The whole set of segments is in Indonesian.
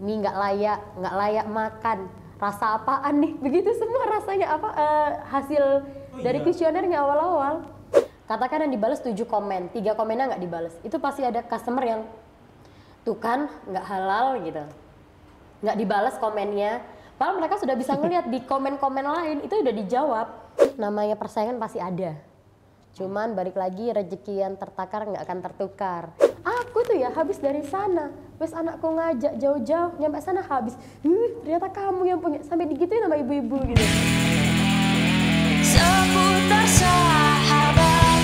mie nggak layak makan. Rasa apaan nih? Begitu semua rasanya apa hasil dari kuesionernya awal-awal. Katakan yang dibalas 7 komen, 3 komennya nggak dibalas. Itu pasti ada customer yang tuh kan nggak halal gitu. Nggak dibalas komennya. Padahal mereka sudah bisa ngelihat di komen-komen lain itu udah dijawab. Namanya persaingan pasti ada. Cuman balik lagi rezeki yang tertakar nggak akan tertukar. Aku tuh ya habis dari sana. Wes anakku ngajak jauh-jauh nyampe sana habis. Ternyata kamu yang punya, sampai digituin sama ibu-ibu gitu. Seputar sahabat.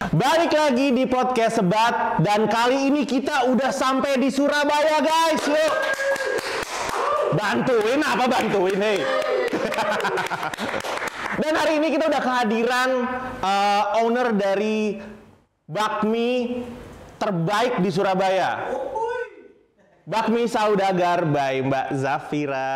Balik lagi di podcast Sebat dan kali ini kita udah sampai di Surabaya guys. Yuk. Bantuin apa bantuin hei. Dan hari ini kita udah kehadiran owner dari bakmi terbaik di Surabaya. Bakmi Saudagar by Mbak Zafira.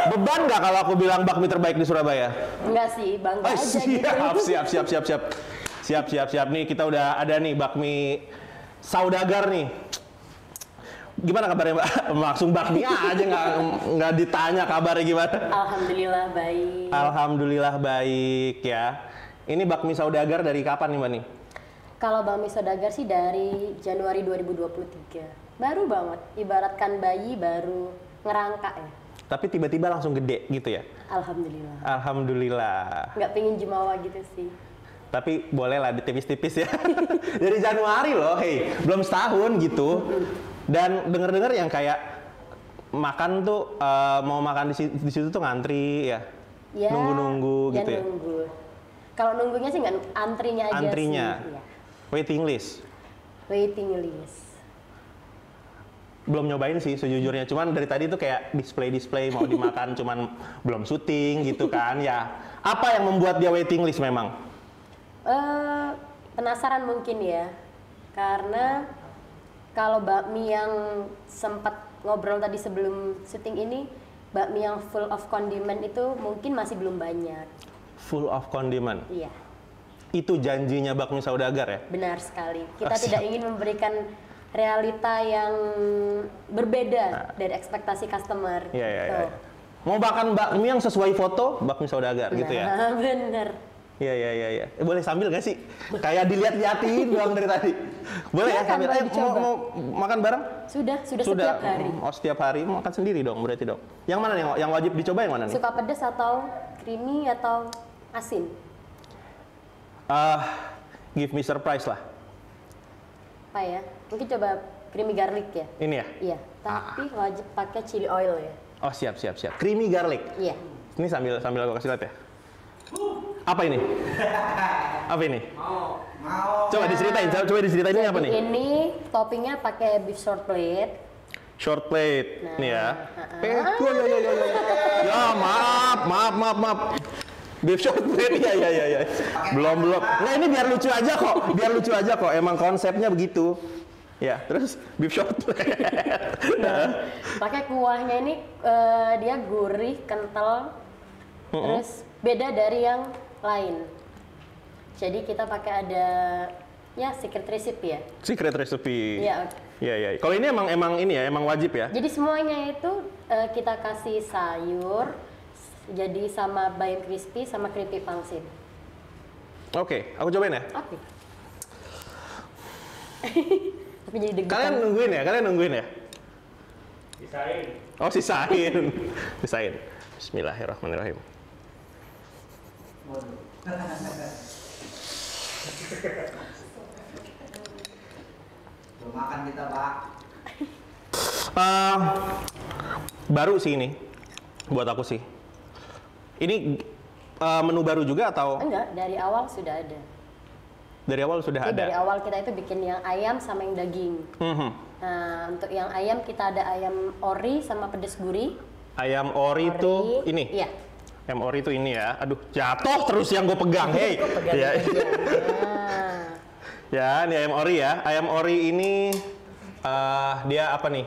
Beban nggak kalau aku bilang bakmi terbaik di Surabaya? Enggak sih, bangga aja gitu. Siap. Nih kita udah ada nih bakmi Saudagar nih. Gimana kabarnya Mbak? Langsung bakmi aja nggak ditanya kabarnya gimana? Alhamdulillah baik. Alhamdulillah baik ya. Ini bakmi Saudagar dari kapan nih Mbak nih? Kalau bakmi Saudagar sih dari Januari 2023. Baru banget, ibaratkan bayi baru ngerangka ya. Tapi tiba-tiba langsung gede gitu ya? Alhamdulillah. Alhamdulillah. Nggak pengen jumawa gitu sih. Tapi boleh lah ditipis-tipis ya. Dari Januari loh, hey, belum setahun gitu. Dan denger-denger yang kayak makan tuh mau makan di situ tuh ngantri ya, nunggu-nunggu ya gitu ya. Nunggu. Kalau nunggunya sih nggak antrinya aja Antrinya. sih. Ya. Waiting list. Waiting list. Belum nyobain sih sejujurnya, cuman dari tadi tuh kayak display mau dimakan, cuman belum syuting gitu kan ya. Apa yang membuat dia waiting list memang? Penasaran mungkin ya, karena kalau bakmi yang sempat ngobrol tadi sebelum syuting ini, bakmi yang full of condiment itu mungkin masih belum banyak. Full of condiment? Iya. Itu janjinya bakmi Saudagar ya? Benar sekali. Kita tidak ingin memberikan realita yang berbeda dari ekspektasi customer. Iya. Mau makan bakmi yang sesuai foto, bakmi Saudagar gitu ya? Bener. Iya. Boleh sambil nggak sih? Kayak dilihat-liatin doang dari tadi. Boleh ya sambil. Mau makan bareng? Sudah setiap hari. Oh setiap hari makan sendiri dong berarti dong. Yang mana nih? Yang wajib dicoba yang mana nih? Suka pedas atau creamy atau asin? Give me surprise lah. Apa ya? Mungkin coba creamy garlic ya. Ini ya? Iya. Tapi wajib pakai chili oil ya. Oh siap. Creamy garlic. Iya. Ini sambil aku kasih lihat ya. Apa ini? Apa ini? Mau. Coba diceritain ini apa nih? Ini toppingnya pakai beef short plate. Short plate. Nih ya. Ya, maaf. Beef short plate. Ya. Belum. Nah, ini biar lucu aja kok. Emang konsepnya begitu. Ya, terus beef short plate. Pakai kuahnya ini dia gurih, kental. Terus beda dari yang lain. Jadi kita pakai ada ya secret recipe ya. Secret recipe. Iya. Iya. Kalau ini emang ini ya, emang wajib ya. Jadi semuanya itu kita kasih sayur. Jadi sama bayam crispy sama keripik pangsit. Oke, aku cobain ya. Oke. Tapi jadi deg-degan. Kalian nungguin ya? Sisain. Oh, sisain. Bismillahirrahmanirrahim. Belum makan kita, Pak. Baru sih ini buat aku sih. Ini menu baru juga atau? Enggak, dari awal sudah ada. Dari awal sudah Jadi ada. dari awal kita itu bikin yang ayam sama yang daging. Nah, untuk yang ayam kita ada ayam ori sama pedas gurih. Ayam ori itu ini? Iya. Ayam ori itu ini ya. Aduh, jatuh terus yang gue pegang. Hey. Ya. Ya, ini ayam ori ya. Ayam ori ini dia apa nih?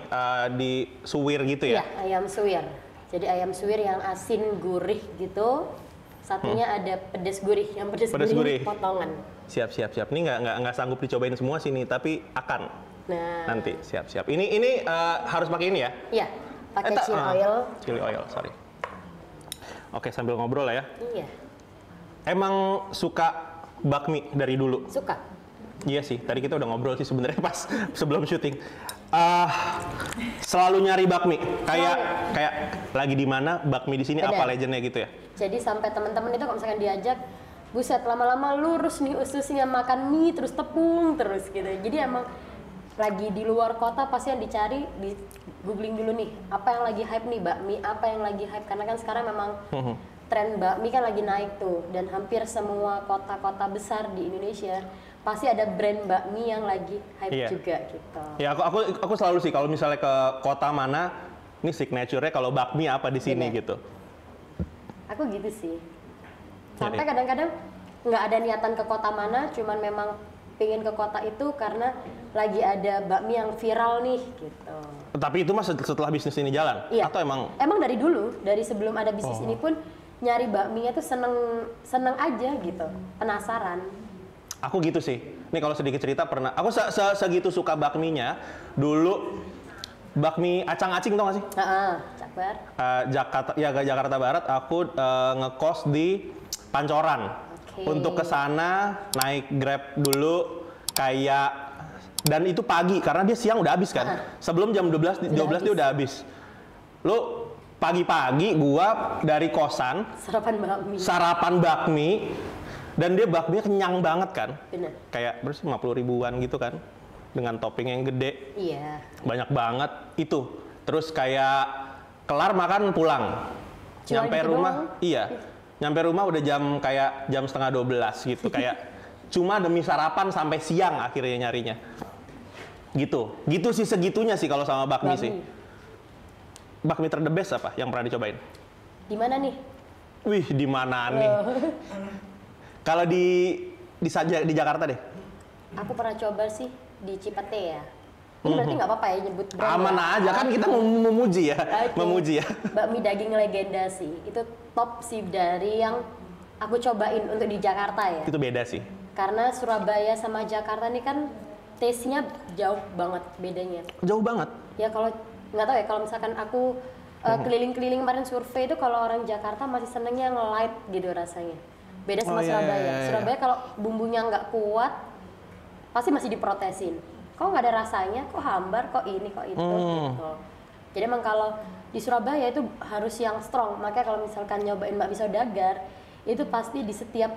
Di suwir gitu ya? Iya, ayam suwir. Jadi ayam suwir yang asin gurih gitu. Satunya ada pedas gurih, yang pedas gurih potongan. Siap. Ini nggak sanggup dicobain semua sini, tapi akan Nah, nanti. Siap. Ini harus pakai ini ya? iya, pakai chili oil. Chili oil, sorry. Oke, sambil ngobrol lah ya. Iya, Emang suka bakmi dari dulu? suka. Iya sih, tadi kita udah ngobrol sih sebenarnya pas sebelum syuting. Selalu nyari bakmi, kayak lagi di mana bakmi di sini, Bener. apa legendnya gitu ya? Jadi sampai teman-teman itu kalau misalkan diajak, buset lama-lama lurus nih ususnya makan mie terus tepung terus gitu. Jadi emang lagi di luar kota pasti yang dicari, di googling dulu nih apa yang lagi hype nih bakmi, apa yang lagi hype, karena kan sekarang memang tren bakmi kan lagi naik tuh, dan hampir semua kota-kota besar di Indonesia pasti ada brand bakmi yang lagi hype Iya. juga gitu. Ya aku selalu sih kalau misalnya ke kota mana, ini signature-nya kalau bakmi apa di sini Bener. gitu. Aku gitu sih. Sampai Jadi- kadang-kadang nggak ada niatan ke kota mana, cuman memang pengen ke kota itu karena lagi ada bakmi yang viral nih gitu. Tapi itu mas setelah bisnis ini jalan? Iya. Atau emang Emang dari dulu, dari sebelum ada bisnis ini pun nyari bakminya tuh seneng aja gitu, penasaran. aku gitu sih. Ini kalau sedikit cerita pernah, aku segitu suka bakminya. Dulu bakmi acang-acing tau gak sih? Heeh, Cakbar. Jakarta Barat, aku ngekos di Pancoran. Oke. Untuk ke sana naik Grab dulu dan itu pagi karena dia siang udah habis kan. Sebelum jam 12 dia udah habis. Lu pagi-pagi gua dari kosan sarapan bakmi dan dia bakminya kenyang banget kan. Bener. Kayak bersih 50 ribuan gitu kan. Dengan topping yang gede. Iya. Banyak banget itu. Terus kayak kelar makan pulang. Cuma Nyampe gitu rumah, doang? iya. Nyampe rumah udah jam setengah 12 gitu. Kayak cuma demi sarapan sampai siang akhirnya nyarinya. Gitu sih, segitunya sih kalau sama bakmi sih. Bakmi the best apa yang pernah dicobain? Di mana nih? Wih, di mana nih? Kalau di Jakarta deh. Aku pernah coba sih di Cipete ya. Ini berarti nggak apa-apa ya nyebut brand. Aman ya? aja kan kita memuji ya. Oke. Memuji ya. Bakmi daging legenda sih. Itu top sih dari yang aku cobain untuk di Jakarta ya. Itu beda sih. Karena Surabaya sama Jakarta ini kan taste-nya jauh banget bedanya. Jauh banget. Ya kalau nggak tahu ya, kalau misalkan aku keliling-keliling kemarin survei itu, kalau orang Jakarta masih senengnya nge-light gitu rasanya. Beda sama iya, Surabaya. iya, iya. Surabaya kalau bumbunya nggak kuat pasti masih diprotesin. Kok nggak ada rasanya, kok hambar, kok ini, kok itu gitu. Jadi emang kalau di Surabaya itu harus yang strong. Makanya kalau misalkan nyobain bakmi Saudagar, itu pasti di setiap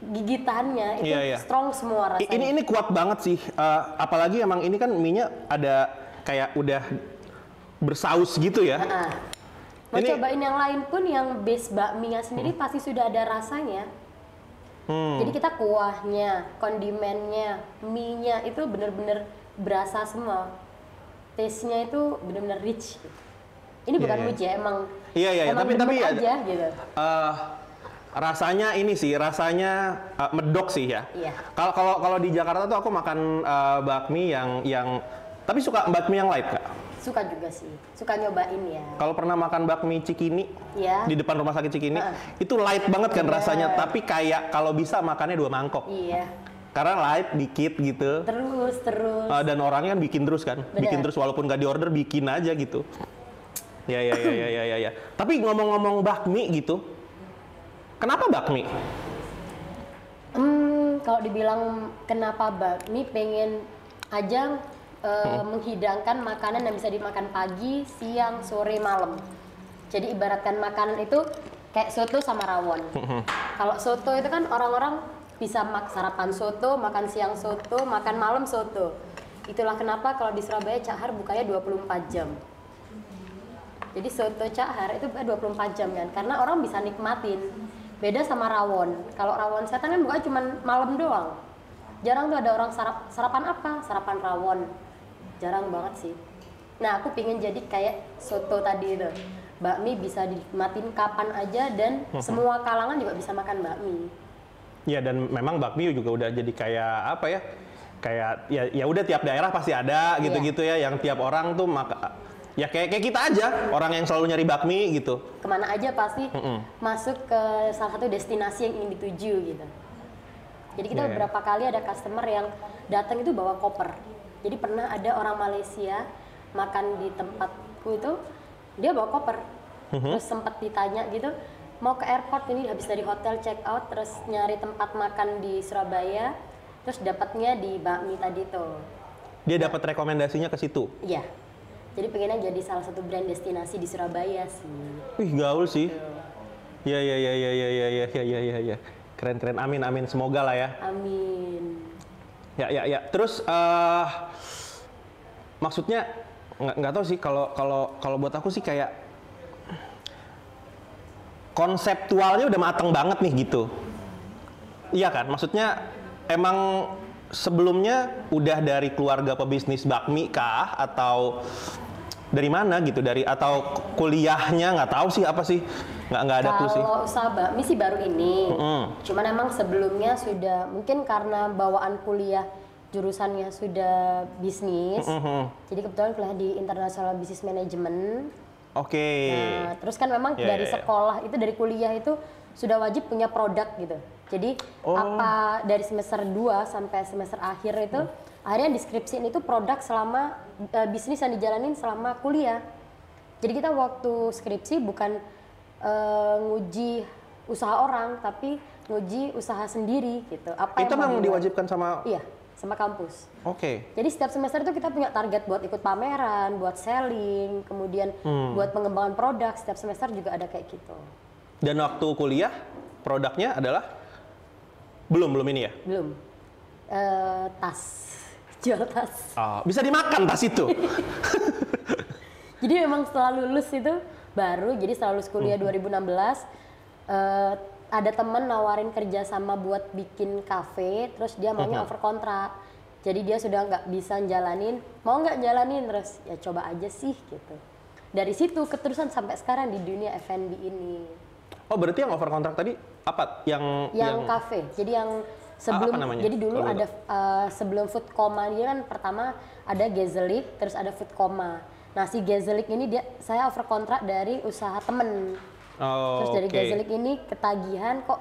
gigitannya itu Iya, iya. strong semua rasanya. Ini kuat banget sih. Apalagi emang ini kan mie-nya ada kayak udah bersaus gitu ya. Mau Ini- cobain yang lain pun yang base bakminya sendiri pasti sudah ada rasanya. Jadi kita kuahnya, kondimennya, mie-nya itu bener-bener berasa semua. Taste-nya itu bener-bener rich. Ini bukan iya. muji ya, emang. Iya, iya, emang tapi demen ada- aja gitu. Rasanya ini sih, rasanya medok sih ya. Iya. Kalau di Jakarta tuh aku makan bakmi yang tapi suka bakmi yang light Kak. Suka juga sih, suka nyobain ya. Kalau pernah makan bakmi Cikini Iya. di depan rumah sakit Cikini, Heeh. itu light banget kan Bener. rasanya, tapi kayak kalau bisa makannya 2 mangkok. Iya. Karena light dikit gitu. Terus. Dan orangnya kan bikin terus kan, Bener. bikin terus walaupun nggak diorder bikin aja gitu. Ya. Tapi ngomong-ngomong bakmi gitu, kenapa bakmi? Kalau dibilang kenapa bakmi, pengen aja menghidangkan makanan yang bisa dimakan pagi, siang, sore, malam. Jadi ibaratkan makanan itu kayak soto sama rawon. Kalau soto itu kan orang-orang bisa sarapan soto, makan siang soto, makan malam soto. Itulah kenapa kalau di Surabaya Cak Har bukanya 24 jam. Jadi soto Cak Har itu buka 24 jam kan, karena orang bisa nikmatin. Beda sama rawon. Kalau rawon setan kan buka cuma malam doang. Jarang tuh ada orang sarapan apa? Sarapan rawon. Jarang banget sih. Nah, aku pingin jadi kayak soto tadi itu. Bakmi bisa dinikmatin kapan aja dan semua kalangan juga bisa makan bakmi. Ya dan memang bakmi juga udah jadi kayak apa ya? Kayak ya udah tiap daerah pasti ada gitu-gitu ya, yang tiap orang tuh ya kayak kita aja, orang yang selalu nyari bakmi gitu. Kemana aja pasti masuk ke salah satu destinasi yang ingin dituju gitu. Jadi kita Iya. beberapa kali ada customer yang datang itu bawa koper. Jadi pernah ada orang Malaysia makan di tempatku itu, dia bawa koper. Terus sempat ditanya gitu, mau ke airport ini habis dari hotel check out, terus nyari tempat makan di Surabaya, terus dapatnya di bakmi tadi tuh. Dia dapat rekomendasinya ke situ. Iya. Jadi pengennya jadi salah satu brand destinasi di Surabaya sih. Wih, gaul sih. Ya. Keren. Amin. Semoga lah ya. Amin. Ya. Terus maksudnya nggak tahu sih kalau buat aku sih kayak konseptualnya udah mateng banget nih gitu. Iya kan? Maksudnya emang sebelumnya udah dari keluarga pebisnis bakmi kah atau dari mana gitu, dari atau kuliahnya nggak tahu sih apa sih, nggak ada clue sih. Kalau usaha bakmi sih baru ini. Cuman emang sebelumnya sudah mungkin karena bawaan kuliah jurusannya sudah bisnis. Jadi kebetulan kuliah di International Business Management. Oke. Nah, terus kan memang dari sekolah itu, dari kuliah itu sudah wajib punya produk gitu. Jadi apa dari semester 2 sampai semester akhir itu akhirnya deskripsiin itu produk selama bisnis yang dijalanin selama kuliah. Jadi kita waktu skripsi bukan nguji usaha orang, tapi nguji usaha sendiri gitu. Apa Itu yang mau memang dibuat. diwajibkan sama. Iya, sama kampus. Oke. Jadi setiap semester itu kita punya target buat ikut pameran, buat selling, kemudian buat pengembangan produk. Setiap semester juga ada kayak gitu. Dan waktu kuliah produknya adalah belum ini ya? Belum. Tas. Jual tas. Bisa dimakan tas itu. Jadi memang setelah lulus itu baru, jadi setelah lulus kuliah 2016, ada temen nawarin kerja sama buat bikin kafe, terus dia maunya over kontrak. Jadi dia sudah nggak bisa jalanin, mau nggak jalanin, terus ya coba aja sih gitu. Dari situ keterusan sampai sekarang di dunia F&B ini. Oh, berarti yang over kontrak tadi apa? Yang kafe, jadi yang sebelum, apa namanya? jadi dulu Kalau ada sebelum food coma dia kan pertama ada Gezelik, terus ada food coma. Nah si Gezelik ini saya over kontrak dari usaha temen. Terus dari Gezelik ini ketagihan, kok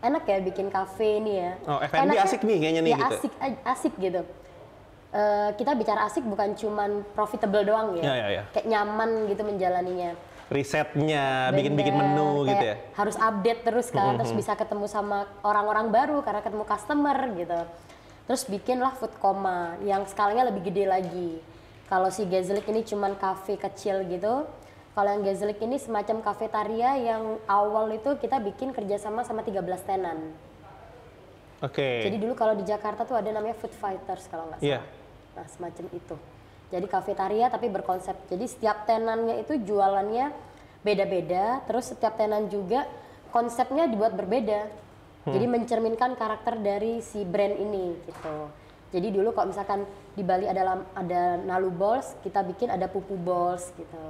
enak ya bikin kafe ini ya. Oh, F&B asik nih kayaknya nih ya, gitu. asik gitu. Kita bicara asik bukan cuman profitable doang ya. Ya. Kayak nyaman gitu menjalaninya. Risetnya, bikin-bikin Bener, menu gitu ya. kayak harus update terus kan, terus bisa ketemu sama orang-orang baru karena ketemu customer gitu. Terus bikinlah food coma yang skalanya lebih gede lagi. Kalau si Gezelik ini cuman kafe kecil gitu. Kalau yang Gezelik ini semacam kafetaria yang awal itu kita bikin kerjasama sama 13 tenan. Oke. Jadi dulu kalau di Jakarta tuh ada namanya Food Fighters kalau nggak salah. Iya. Nah semacam itu. Jadi kafetaria tapi berkonsep. Jadi setiap tenannya itu jualannya beda-beda. Terus setiap tenan juga konsepnya dibuat berbeda. Jadi mencerminkan karakter dari si brand ini gitu. Jadi dulu kalau misalkan di Bali ada Nalu Balls, kita bikin ada Pupu Balls gitu.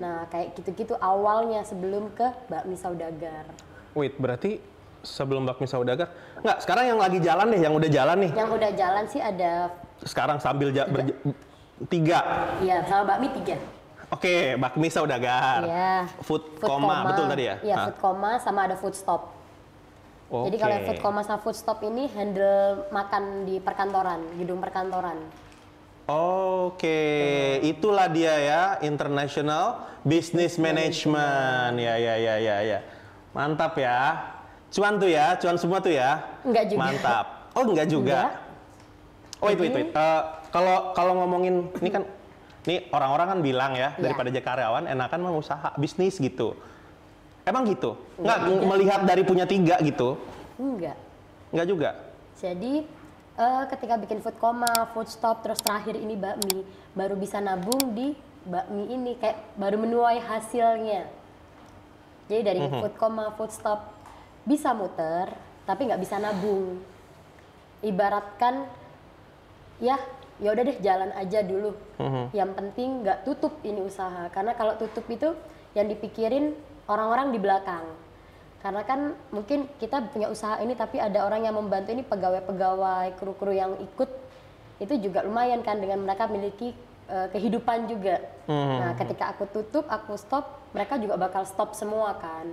Nah kayak gitu-gitu awalnya sebelum ke bakmi saudagar. Wait, berarti sebelum bakmi saudagar? Nggak, sekarang yang lagi jalan deh, yang udah jalan nih. Yang udah jalan sih ada Sekarang sambil 3. Iya, sama bakmi 3. Oke, bakmi saudagar. Iya. Food coma, betul tadi ya? Iya, food coma sama ada food stop. Oke. Jadi kalau yang food coma sama food stop ini handle makan di perkantoran, gedung perkantoran. Oke, itulah dia ya, International Business Management. Ya. Mantap ya. Cuan tuh ya, cuan semua tuh ya. Enggak juga. Mantap. Oh, enggak juga. Enggak. Oh, wait. Kalau ngomongin ini kan, nih orang-orang kan bilang ya, daripada jadi karyawan enakan mau usaha bisnis gitu. Emang gitu? Nggak melihat dari punya 3 gitu? Enggak. Nggak juga? Jadi ketika bikin food coma, food stop, terus terakhir ini bakmi, baru bisa nabung di bakmi ini, kayak baru menuai hasilnya. Jadi dari food coma, food stop bisa muter, tapi nggak bisa nabung. Ibaratkan ya udah deh jalan aja dulu. Yang penting nggak tutup ini usaha, karena kalau tutup itu yang dipikirin orang-orang di belakang. Karena kan mungkin kita punya usaha ini tapi ada orang yang membantu, ini pegawai-pegawai, kru-kru yang ikut, itu juga lumayan kan dengan mereka memiliki kehidupan juga. Nah ketika aku tutup, aku stop, mereka juga bakal stop semua kan.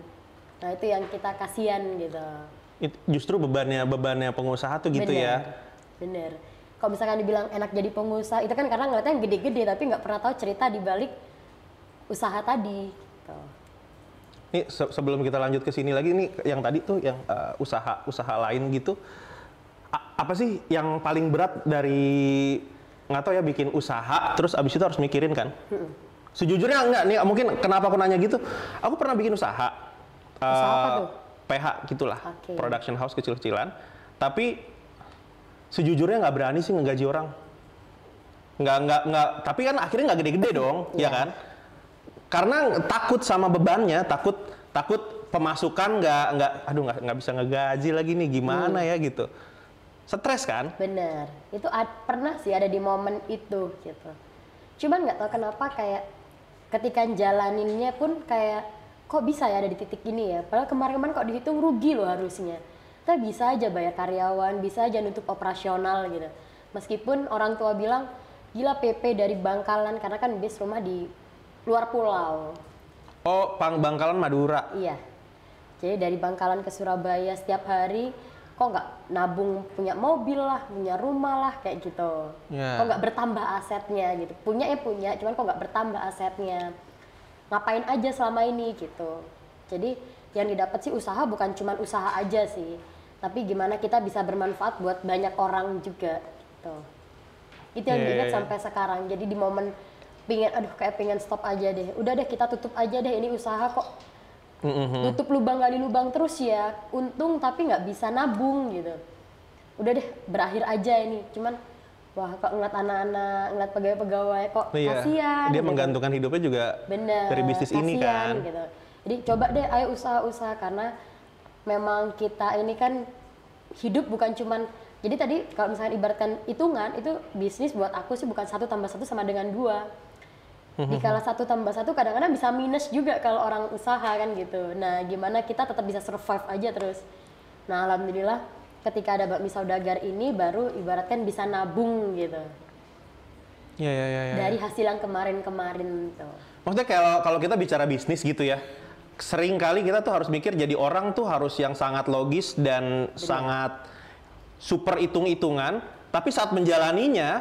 Nah itu yang kita kasihan gitu. Justru bebannya pengusaha tuh gitu ya. Bener. Kalau misalkan dibilang enak jadi pengusaha, itu kan karena ngeliatnya yang gede-gede, tapi nggak pernah tahu cerita di balik usaha tadi. Gitu. Nih sebelum kita lanjut ke sini lagi nih, yang tadi tuh yang usaha lain gitu, apa sih yang paling berat dari nggak tahu ya bikin usaha, terus abis itu harus mikirin kan? Sejujurnya enggak nih, mungkin kenapa aku nanya gitu? Aku pernah bikin usaha. Usaha apa tuh? PH gitulah, Oke. production house kecil-kecilan. Tapi sejujurnya nggak berani sih ngegaji orang. Nggak. Tapi kan akhirnya nggak gede-gede dong, ya kan? Karena takut sama bebannya, takut pemasukan nggak bisa ngegaji lagi nih, gimana ya gitu. Stres kan? Bener. Itu pernah sih ada di momen itu gitu. Cuman nggak tahu kenapa kayak ketika jalaninnya pun kayak kok bisa ya ada di titik ini ya. Padahal kemarin-kemarin kok dihitung rugi loh harusnya. Kita bisa aja bayar karyawan, bisa aja nutup operasional gitu. Meskipun orang tua bilang gila PP dari Bangkalan karena kan base rumah di luar pulau. Oh, Bangkalan Madura. Iya. Jadi dari Bangkalan ke Surabaya setiap hari kok nggak nabung punya mobil lah, punya rumah lah kayak gitu. Yeah. Kok nggak bertambah asetnya gitu. Punya ya punya, cuman kok nggak bertambah asetnya. Ngapain aja selama ini gitu. Jadi yang didapat sih usaha bukan cuman usaha aja sih, tapi gimana kita bisa bermanfaat buat banyak orang juga gitu. Itu yang diingat sampai sekarang. Jadi di momen pengen stop aja deh. Udah deh kita tutup aja deh ini usaha kok. Tutup lubang gali lubang terus ya. Untung tapi nggak bisa nabung gitu. Udah deh berakhir aja ini. Cuman wah kok ngeliat anak-anak, ngeliat pegawai-pegawai kok kasihan. Dia gitu. menggantungkan hidupnya juga dari bisnis ini kan. Gitu. Jadi coba deh ayo usaha-usaha karena memang kita ini kan hidup bukan cuman, jadi tadi kalau misalnya ibaratkan hitungan itu bisnis buat aku sih bukan 1 + 1 sama dengan 2. Dikala 1 + 1 kadang-kadang bisa minus juga kalau orang usaha kan gitu. Nah gimana kita tetap bisa survive aja terus. Nah alhamdulillah ketika ada bakmi saudagar ini baru ibaratkan bisa nabung gitu. Ya. Dari hasil yang kemarin-kemarin tuh. Maksudnya kalau kita bicara bisnis gitu ya, sering kali kita tuh harus mikir jadi orang tuh harus yang sangat logis dan sangat super hitung-hitungan, tapi saat menjalaninya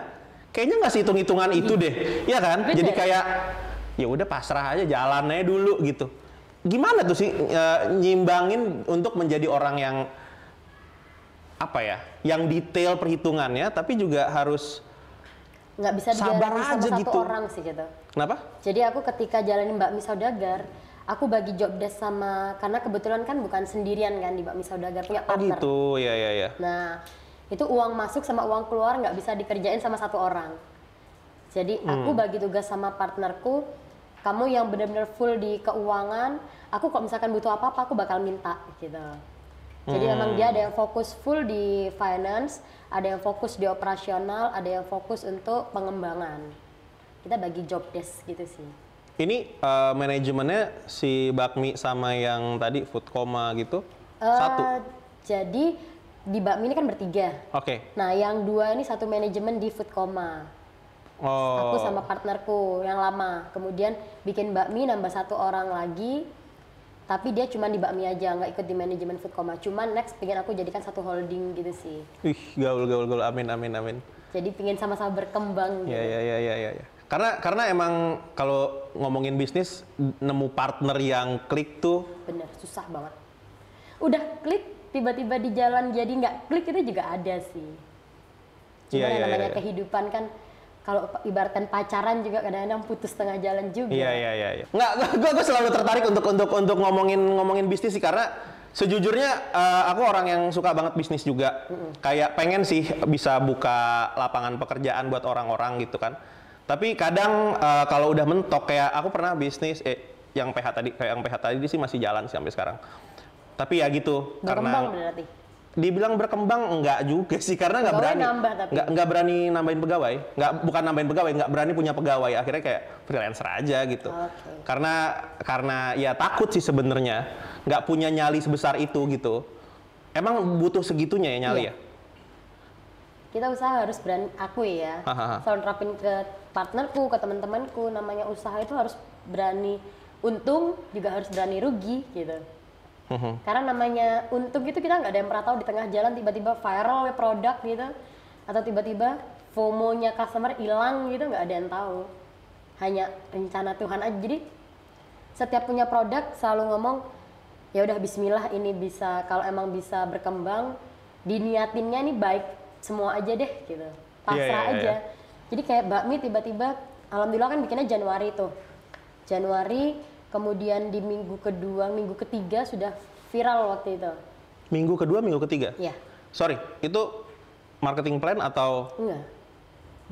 kayaknya nggak hitung-hitungan itu deh, ya kan? Jadi kayak ya udah pasrah aja, jalan aja dulu gitu. Gimana tuh sih nyimbangin untuk menjadi orang yang apa ya, yang detail perhitungannya, tapi juga harus nggak bisa sabar dijalanin sama aja satu gitu. orang sih gitu. Kenapa? Jadi aku ketika jalanin bakmi saudagar, aku bagi job desk sama, karena kebetulan kan bukan sendirian kan di bakmi saudagar, punya Oh partner. gitu, ya. Nah itu uang masuk sama uang keluar nggak bisa dikerjain sama satu orang. Jadi aku bagi tugas sama partnerku, kamu yang benar-benar full di keuangan, aku kalau misalkan butuh apa-apa aku bakal minta gitu. Jadi memang dia ada yang fokus full di finance, ada yang fokus di operasional, ada yang fokus untuk pengembangan. Kita bagi job desk gitu sih. Ini manajemennya si Bakmi sama yang tadi Food Coma gitu satu. Jadi di bakmi ini kan bertiga. Oke. Nah yang 2 ini satu manajemen di Food Coma. Oh. Aku sama partnerku yang lama. Kemudian bikin bakmi nambah 1 orang lagi. Tapi dia cuma di bakmi aja, nggak ikut di manajemen Food Coma. Cuman next pengen aku jadikan satu holding gitu sih. Wih, gaul. Amin. Jadi pengen sama-sama berkembang gitu. Ya. Karena emang kalau ngomongin bisnis nemu partner yang klik tuh Bener, susah banget. Udah klik, tiba-tiba di jalan jadi nggak klik itu juga ada sih. Cuma yang namanya kehidupan kan, kalau ibaratkan pacaran juga kadang-kadang putus tengah jalan juga. Iya. Nggak, gue selalu tertarik untuk ngomongin bisnis sih karena sejujurnya aku orang yang suka banget bisnis juga. Kayak pengen sih bisa buka lapangan pekerjaan buat orang-orang gitu kan. Tapi kadang kalau udah mentok kayak aku pernah bisnis yang PH tadi sih masih jalan sih sampai sekarang. Tapi ya gitu Berkembang karena berarti. dibilang berkembang enggak juga sih karena nggak Pegawai berani nambah tapi. nggak berani nambahin pegawai, bukan nambahin pegawai, nggak berani punya pegawai, akhirnya kayak freelancer aja gitu. Oke. Karena ya takut sih sebenarnya, nggak punya nyali sebesar itu gitu. Emang butuh segitunya ya nyali Iya. ya? Kita usaha harus berani, aku ya selalu terapin ke partnerku, ke teman-temanku, namanya usaha itu harus berani untung juga harus berani rugi gitu. Karena namanya untung itu kita nggak ada yang pernah tahu, di tengah jalan tiba-tiba viral produk gitu, atau tiba-tiba FOMO-nya customer hilang gitu, nggak ada yang tahu. Hanya rencana Tuhan aja. Jadi setiap punya produk selalu ngomong, ya udah Bismillah, ini bisa, kalau emang bisa berkembang, diniatinnya nih baik semua aja deh gitu, pasrah aja. Jadi kayak bakmi tiba-tiba, alhamdulillah kan bikinnya Januari tuh, Januari, kemudian di minggu kedua, minggu ketiga sudah viral waktu itu. Minggu kedua, minggu ketiga? Iya. Sorry, itu marketing plan atau? Enggak.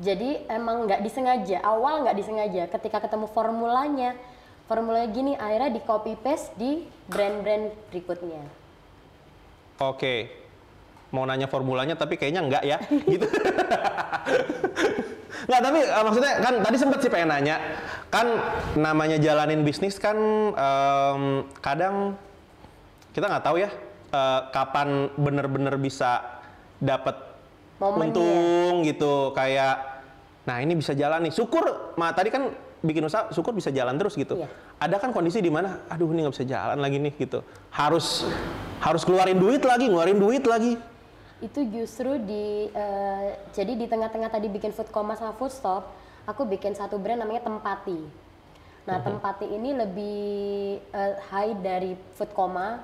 Jadi emang nggak disengaja, awal nggak disengaja. Ketika ketemu formulanya gini, akhirnya di copy paste di brand-brand berikutnya. Oke, mau nanya formulanya tapi kayaknya enggak ya, gitu. Nggak, tapi maksudnya kan tadi sempat sih pengen nanya, kan namanya jalanin bisnis kan kadang kita nggak tahu ya kapan bener-bener bisa dapat untung gitu, kayak nah ini bisa jalan nih, syukur, tadi kan bikin usaha, syukur bisa jalan terus gitu. Iya. Ada kan kondisi di mana, aduh ini nggak bisa jalan lagi nih gitu, harus ngeluarin duit lagi. Itu justru jadi di tengah-tengah tadi bikin food coma sama food stop, aku bikin satu brand namanya Tempati. Nah, Tempati ini lebih high dari food coma,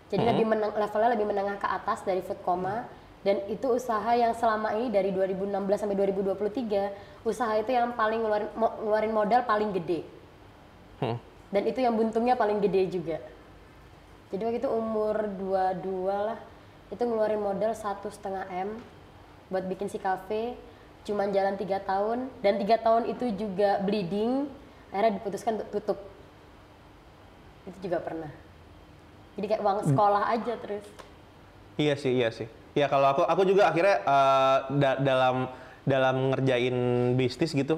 jadi levelnya lebih menengah ke atas dari food coma, dan itu usaha yang selama ini dari 2016 sampai 2023, usaha itu yang paling ngeluarin modal paling gede. Dan itu yang buntungnya paling gede juga. Jadi waktu itu umur 22 lah, itu ngeluarin modal 1,5 M buat bikin si kafe, cuman jalan 3 tahun, dan 3 tahun itu juga bleeding, akhirnya diputuskan untuk tutup. Itu juga pernah. Jadi kayak uang sekolah aja terus. Iya sih. Ya kalau aku juga akhirnya dalam ngerjain bisnis gitu,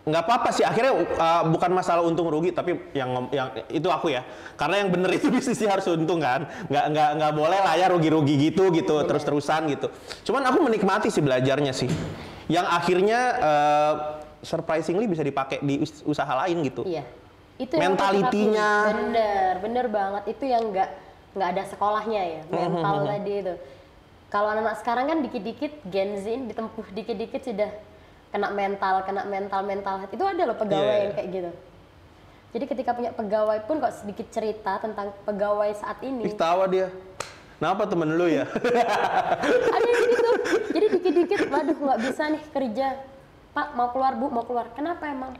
nggak apa-apa sih akhirnya, bukan masalah untung rugi, tapi yang itu aku ya, karena yang bener itu bisnisnya harus untung kan, nggak boleh lah ya rugi-rugi gitu terus-terusan gitu. Cuman aku menikmati sih belajarnya sih, yang akhirnya surprisingly bisa dipakai di usaha lain gitu. Iya, itu mentalitinya bener banget, itu yang nggak ada sekolahnya ya, mental tadi itu. Kalau anak-anak sekarang kan dikit-dikit Gen Z ditempuh dikit-dikit sudah kena mental. Itu ada loh pegawai yang kayak gitu. Jadi ketika punya pegawai pun kok sedikit cerita tentang pegawai saat ini. Tawa dia. Kenapa temen lu ya? Ada yang gitu. Jadi dikit-dikit, waduh nggak bisa nih kerja. Pak mau keluar, Bu mau keluar. Kenapa emang?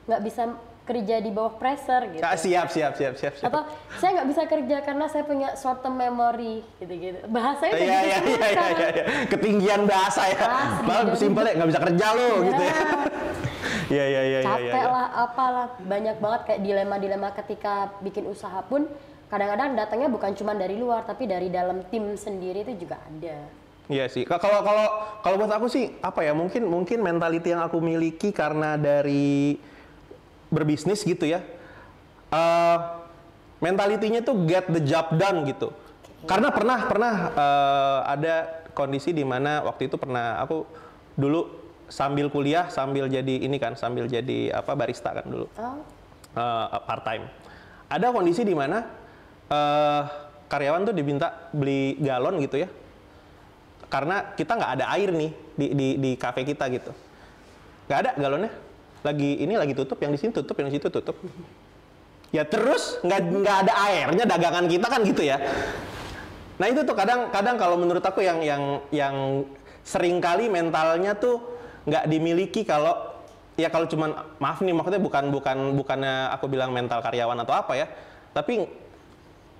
Nggak bisa kerja di bawah pressure gitu. Siap. Atau saya nggak bisa kerja karena saya punya short term memory gitu. Bahasanya kayak Iya. Ketinggian bahasa ya. Malah simpelnya nggak bisa kerja lo gitu ya. Iya. Capek lah, apalah, banyak banget kayak dilema-dilema ketika bikin usaha pun kadang-kadang datangnya bukan cuma dari luar tapi dari dalam tim sendiri itu juga ada. Iya sih. Kalau buat aku sih apa ya, mungkin mentality yang aku miliki karena dari berbisnis gitu ya, mentalitinya tuh get the job done gitu. Karena pernah ada kondisi di mana waktu itu pernah aku dulu sambil kuliah sambil jadi barista kan dulu, part time. Ada kondisi di mana karyawan tuh diminta beli galon gitu ya, karena kita nggak ada air nih di kafe kita gitu, nggak ada galonnya. Lagi tutup, yang di sini tutup, yang di situ tutup. Ya terus nggak ada airnya, dagangan kita kan gitu ya. Nah itu tuh kadang kalau menurut aku yang sering kali mentalnya tuh nggak dimiliki kalau cuman, maaf nih maksudnya bukannya aku bilang mental karyawan atau apa ya, tapi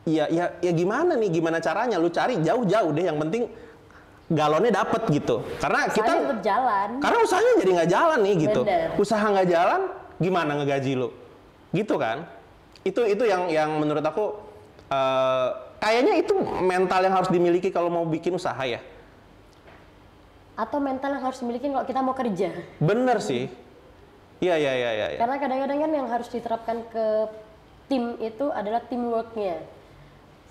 ya gimana caranya lu cari jauh-jauh deh, yang penting galonnya dapet gitu, karena kita tetap jalan. Karena usahanya jadi nggak jalan nih gitu. Bener. Usaha nggak jalan, gimana ngegaji lo? Gitu kan? Itu yang menurut aku kayaknya itu mental yang harus dimiliki kalau mau bikin usaha ya. Atau mental yang harus dimiliki kalau kita mau kerja. Bener sih. Iya. Karena kadang-kadang kan yang harus diterapkan ke tim itu adalah teamworknya.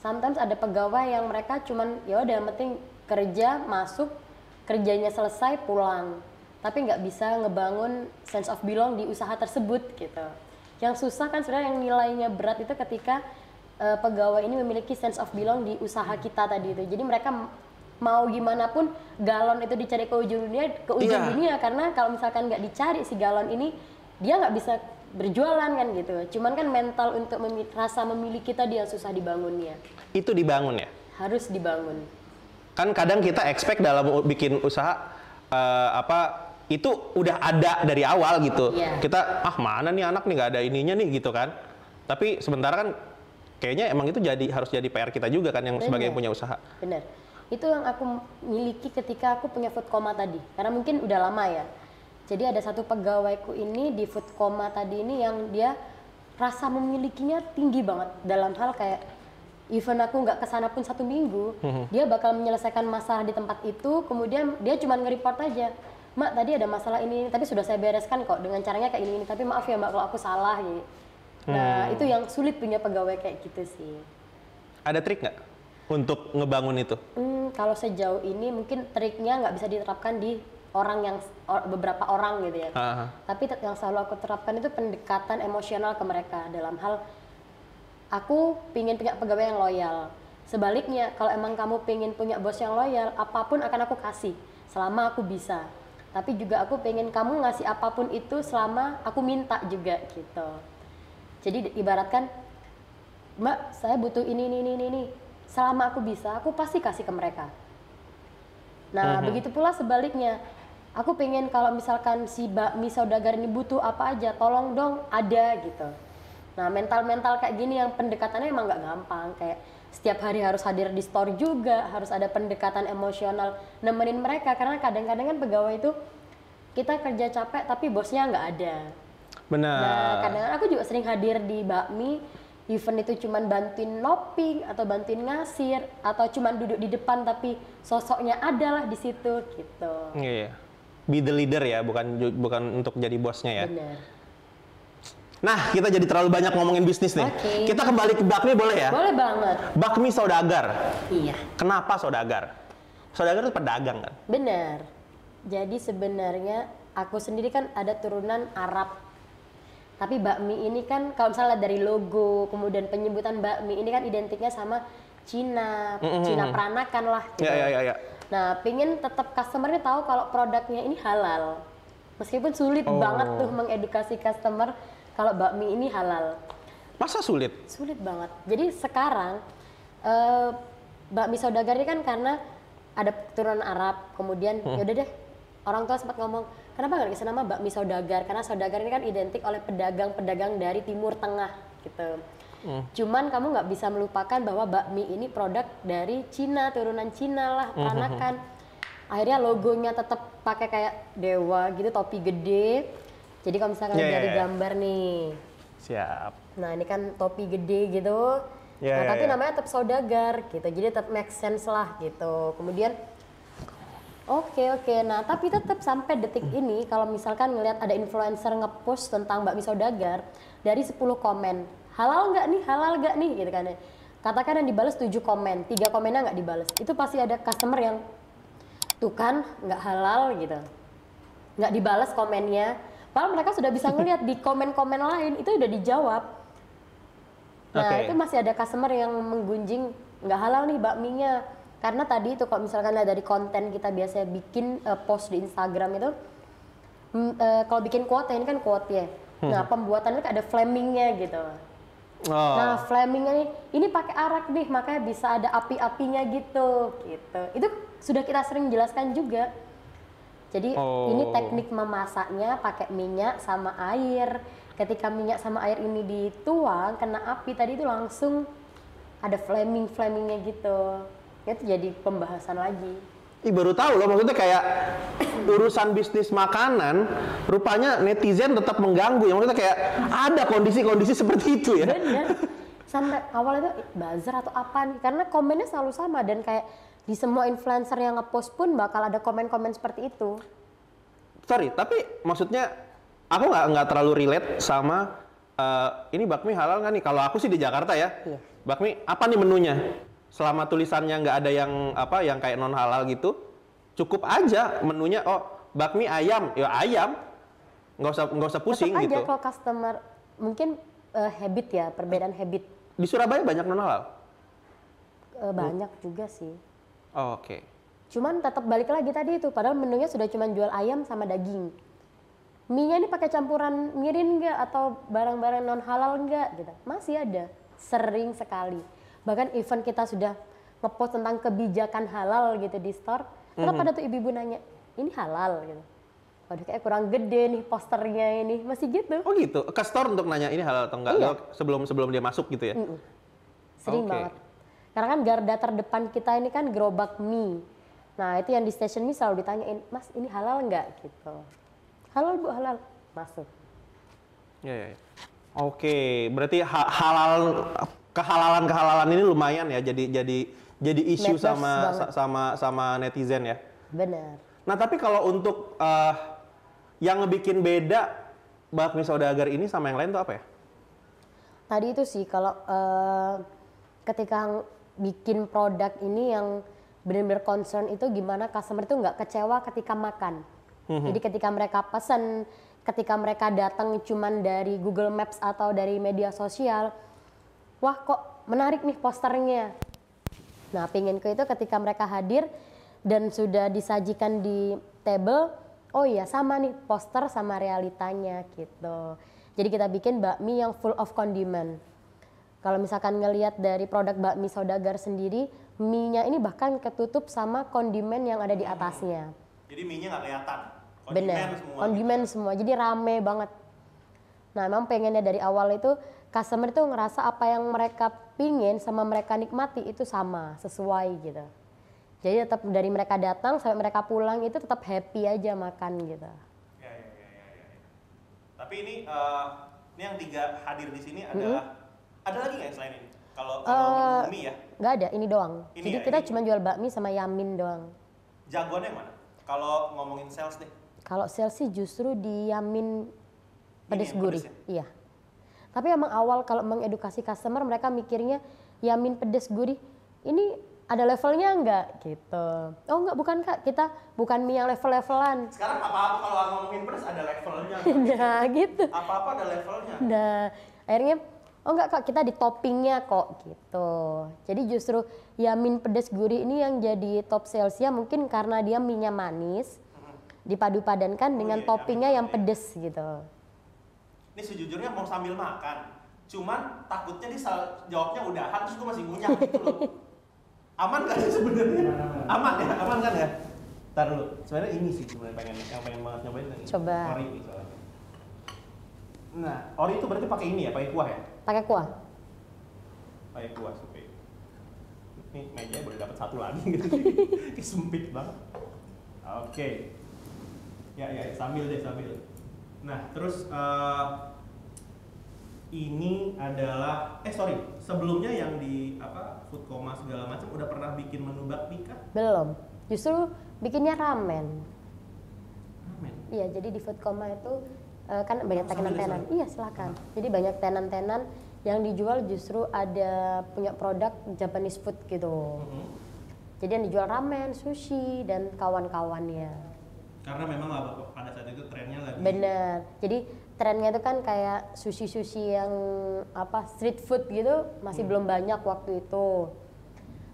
Sometimes ada pegawai yang mereka cuman ya udah yang penting kerja, masuk, kerjanya selesai, pulang. Tapi nggak bisa ngebangun sense of belong di usaha tersebut gitu. Yang susah kan sebenarnya, yang nilainya berat itu ketika pegawai ini memiliki sense of belong di usaha kita tadi itu. Jadi mereka mau gimana pun galon itu dicari ke ujung dunia karena kalau misalkan nggak dicari si galon ini dia nggak bisa berjualan kan gitu. Cuman kan mental untuk rasa memiliki tadi yang susah dibangunnya. Itu dibangun ya? Harus dibangun. Kan kadang kita expect dalam bikin usaha itu udah ada dari awal gitu. Iya. Kita mana nih anak nih nggak ada ininya nih gitu kan. Tapi sementara kan kayaknya emang itu harus jadi PR kita juga kan yang sebagai yang punya usaha. Bener. Itu yang aku miliki ketika aku punya food coma tadi. Karena mungkin udah lama ya. Jadi ada satu pegawaiku ini di food coma tadi ini yang dia rasa memilikinya tinggi banget. Dalam hal kayak even aku nggak kesana pun 1 minggu, dia bakal menyelesaikan masalah di tempat itu. Kemudian dia cuma nge-report aja. Mak tadi ada masalah ini, tapi sudah saya bereskan kok dengan caranya kayak ini. Tapi maaf ya mbak kalau aku salah gitu. Nah itu yang sulit punya pegawai kayak gitu sih. Ada trik nggak untuk ngebangun itu? Kalau sejauh ini mungkin triknya nggak bisa diterapkan di beberapa orang gitu ya. Tapi yang selalu aku terapkan itu pendekatan emosional ke mereka dalam hal aku pingin punya pegawai yang loyal. Sebaliknya kalau emang kamu pingin punya bos yang loyal, apapun akan aku kasih selama aku bisa. Tapi juga aku pengen kamu ngasih apapun itu selama aku minta juga gitu. Jadi ibaratkan, Mbak, saya butuh ini. Selama aku bisa, aku pasti kasih ke mereka. Nah, begitu pula sebaliknya. Aku pengen kalau misalkan si bakmi saudagar ini butuh apa aja, tolong dong ada gitu. Nah, mental-mental kayak gini yang pendekatannya emang nggak gampang. Kayak setiap hari harus hadir di store juga, harus ada pendekatan emosional nemenin mereka. Karena kadang-kadang kan pegawai itu kita kerja capek tapi bosnya nggak ada. Benar. Nah, kadang-kadang aku juga sering hadir di bakmi, event itu cuman bantuin nopping atau bantuin ngasir atau cuman duduk di depan tapi sosoknya adalah di situ gitu. Iya. Be the leader ya, bukan untuk jadi bosnya ya. Benar. Nah, kita jadi terlalu banyak ngomongin bisnis nih. Okay. Kita kembali ke bakmi boleh ya? Boleh banget. Bakmi saudagar. Iya. Kenapa saudagar? Saudagar itu pedagang kan? Benar. Jadi sebenarnya aku sendiri kan ada turunan Arab. Tapi bakmi ini kan kalau misalnya dari logo, kemudian penyebutan bakmi ini kan identiknya sama Cina, Cina peranakan lah gitu. Iya. Nah, pingin tetap customernya tahu kalau produknya ini halal. Meskipun sulit banget tuh mengedukasi customer kalau bakmi ini halal. Masa sulit? Sulit banget. Jadi sekarang bakmi saudagar ini kan karena ada turunan Arab, kemudian yaudah deh orang tua sempat ngomong, kenapa nggak dikasih nama bakmi saudagar? Karena saudagar ini kan identik oleh pedagang-pedagang dari Timur Tengah gitu. Cuman kamu nggak bisa melupakan bahwa bakmi ini produk dari Cina, turunan Cina lah, peranakan. Akhirnya logonya tetap pakai kayak dewa gitu, topi gede. Jadi kalau misalkan dari gambar nih. Siap. Nah ini kan topi gede gitu. Tapi namanya tetap saudagar gitu. Jadi tetap make sense lah gitu. Kemudian Oke. Nah, tapi tetap sampai detik ini kalau misalkan ngelihat ada influencer nge-post tentang bakmi saudagar dari 10 komen, halal nggak nih gitu kan. Katakan yang dibalas 7 komen, 3 komennya nggak dibalas. Itu pasti ada customer yang tuh kan nggak halal gitu. Nggak dibalas komennya. Padahal mereka sudah bisa ngelihat di komen-komen lain itu udah dijawab. Nah, itu masih ada customer yang menggunjing nggak halal nih bakminya. Karena tadi itu kalau misalkan dari konten kita biasanya bikin post di Instagram itu, kalau bikin quote ini kan quote ya. Nah pembuatannya ada flamingnya gitu. Nah flamingnya ini pakai arak nih, makanya bisa ada api-apinya gitu. Itu sudah kita sering jelaskan juga. Jadi ini teknik memasaknya pakai minyak sama air. Ketika minyak sama air ini dituang, kena api tadi itu langsung ada flamingnya gitu. Itu jadi pembahasan lagi. Baru tahu loh, maksudnya kayak urusan bisnis makanan, rupanya netizen tetap mengganggu. Yang maksudnya kayak ada kondisi-kondisi seperti itu ya. Benar. Sampai awal itu buzzer atau apa nih? Karena komennya selalu sama dan kayak di semua influencer yang ngepost pun bakal ada komen-komen seperti itu. Sorry, tapi maksudnya aku nggak terlalu relate sama ini bakmi halal nggak nih? Kalau aku sih di Jakarta ya, bakmi apa nih menunya? Selama tulisannya nggak ada yang kayak non halal gitu, cukup aja menunya. Bakmi ayam, ya ayam, nggak usah pusing. Tetap gitu. aja kalau customer mungkin habit ya, perbedaan habit. Di Surabaya banyak non halal? Banyak juga sih. Oh, oke. Cuman tetap balik lagi tadi itu, padahal menunya sudah cuma jual ayam sama daging. Mie-nya ini pakai campuran mirin nggak atau barang-barang non halal nggak gitu? Masih ada, sering sekali. Bahkan event kita sudah ngepost tentang kebijakan halal gitu di store, tetap ada tuh ibu-ibu nanya, ini halal gitu. Waduh kayak kurang gede nih posternya ini, masih gitu. Oh gitu, ke store untuk nanya ini halal atau enggak Iya. sebelum dia masuk gitu ya? Sering Oke. banget. Karena kan garda terdepan kita ini kan gerobak mie. Nah itu yang di station mie selalu ditanyain, mas ini halal nggak gitu. Halal bu, halal. Masuk. Ya. Oke, berarti kehalalan ini lumayan ya, jadi isu Matters sama netizen ya. Benar. Nah tapi kalau untuk yang ngebikin beda bakmi saudagar ini sama yang lain tuh apa ya? Tadi itu sih kalau ketika bikin produk ini yang benar-benar concern itu gimana customer itu nggak kecewa ketika makan. Jadi ketika mereka pesan, ketika mereka datang cuman dari Google Maps atau dari media sosial, wah kok menarik nih posternya. Nah pinginku itu ketika mereka hadir dan sudah disajikan di table, oh iya sama nih poster sama realitanya gitu. Jadi kita bikin bakmi yang full of condiment. Kalau misalkan ngelihat dari produk bakmi saudagar sendiri, mie-nya ini bahkan ketutup sama kondimen yang ada di atasnya. Jadi mie-nya nggak kelihatan, Bener, kondimen semua. Jadi rame banget. Nah, memang pengennya dari awal itu customer itu ngerasa apa yang mereka pingin sama mereka nikmati itu sama, sesuai gitu. Jadi tetap dari mereka datang sampai mereka pulang itu tetap happy aja makan gitu. Ya. Tapi ini yang 3 hadir di sini ada lagi nggak selain ini? Kalau menu mie ya? Nggak ada, ini doang. Ini Jadi ya, kita ini. cuma jual bakmi sama yamin doang. Jagoannya yang mana? Kalau ngomongin sales deh. Kalau sales sih justru di yamin pedes yang gurih. pedes Iya. Tapi emang awal kalau mengedukasi customer mereka mikirnya yamin pedes gurih ini ada levelnya enggak gitu. Oh enggak, bukan Kak, kita bukan mie yang level-levelan. Sekarang apa-apa kalau ngomongin pedas ada levelnya. Nah gitu. Apa-apa ada levelnya. Nah akhirnya oh enggak Kak, kita di toppingnya kok gitu. Jadi justru yamin pedes gurih ini yang jadi top salesnya mungkin karena dia mie-nya manis dipadu-padankan dengan iya, toppingnya yang yamin pedes gitu. Ini sejujurnya mau sambil makan. Cuman takutnya dia jawabnya udahan terus gue masih ngunyah gitu loh. Aman gak sih sebenarnya? Aman ya? Aman kan ya? Ntar dulu. Sebenarnya ini sih sebenarnya pengen banget nyobain yang ini. Coba. Ori nih soalnya. Nah, ori itu berarti pakai ini ya? Pakai kuah ya? Pakai kuah. Pakai kuah supaya. Ini meja boleh dapat 1 lagi gitu. Ini sempit banget. Oke. Ya, sambil deh, sambil. Nah, terus ini adalah sebelumnya yang di food coma segala macam udah pernah bikin menu bakmi kah? Belum. Justru bikinnya ramen. Ramen. Iya, jadi di food coma itu kan banyak tenan-tenan. Iya, silakan. Jadi banyak tenan-tenan yang dijual justru ada punya produk Japanese food gitu. Jadi yang dijual ramen, sushi dan kawan-kawannya. Karena memang pada saat itu trennya lagi. Bener. Jadi trennya itu kan kayak sushi-sushi yang street food gitu masih belum banyak waktu itu.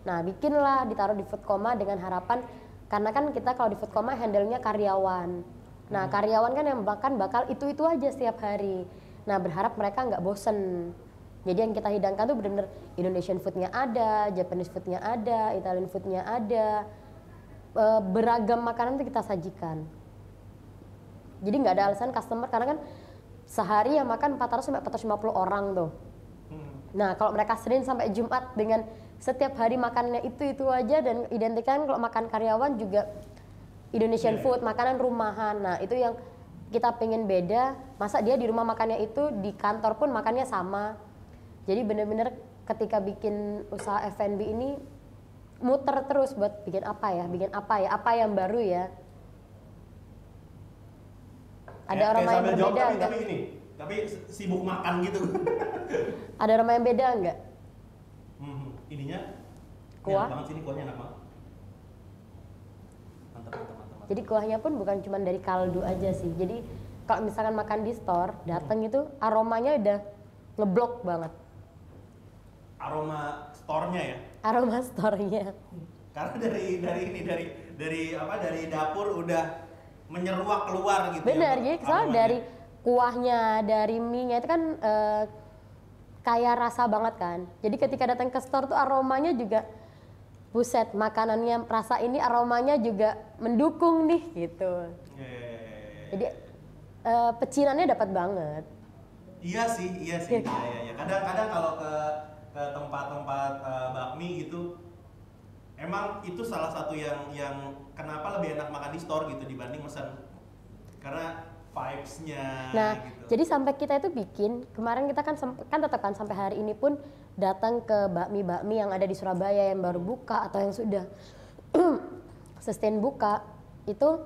Nah, bikinlah ditaruh di food coma dengan harapan karena kan kita kalau di food coma handle-nya karyawan. Nah, karyawan kan yang bakal itu aja setiap hari. Nah, berharap mereka nggak bosen. Jadi yang kita hidangkan tuh bener-bener Indonesian food-nya ada, Japanese food-nya ada, Italian food-nya ada. Beragam makanan itu kita sajikan. Jadi nggak ada alasan customer karena kan sehari yang makan 400 sampai 450 orang tuh. Nah, kalau mereka Senin sampai Jumat dengan setiap hari makannya itu aja dan identikan kalau makan karyawan juga Indonesian food, makanan rumahan. Nah, itu yang kita pengen beda. Masa dia di rumah makannya itu, di kantor pun makannya sama. Jadi bener-bener ketika bikin usaha F&B ini muter terus buat bikin apa yang baru ya. Ada aroma yang berbeda enggak? Tapi sibuk makan gitu. Ada aroma yang beda enggak? Ininya Kuah? enak banget sih, ini kuahnya enak banget. Mantap. Jadi kuahnya pun bukan cuma dari kaldu aja sih. Jadi kalau misalkan makan di store, datang itu aromanya udah ngeblok banget. aroma store-nya ya. Aroma store-nya. Karena dari dapur udah menyeruak keluar gitu. Bener, ya, jadi soalnya aromanya. dari kuahnya, dari mie-nya itu kan kayak rasa banget kan. Jadi ketika datang ke store tuh aromanya juga buset, makanannya rasa ini aromanya juga mendukung nih gitu. Jadi pecinannya dapat banget. Iya sih. Iya. Kadang-kadang kalau ke tempat-tempat bakmi gitu, emang itu salah satu yang kenapa lebih enak makan di store gitu dibanding mesen. Karena vibes-nya Nah, gitu. jadi sampai kita itu bikin, kemarin kita kan tetap kan sampai hari ini pun datang ke bakmi-bakmi yang ada di Surabaya yang baru buka atau yang sudah sustain buka, itu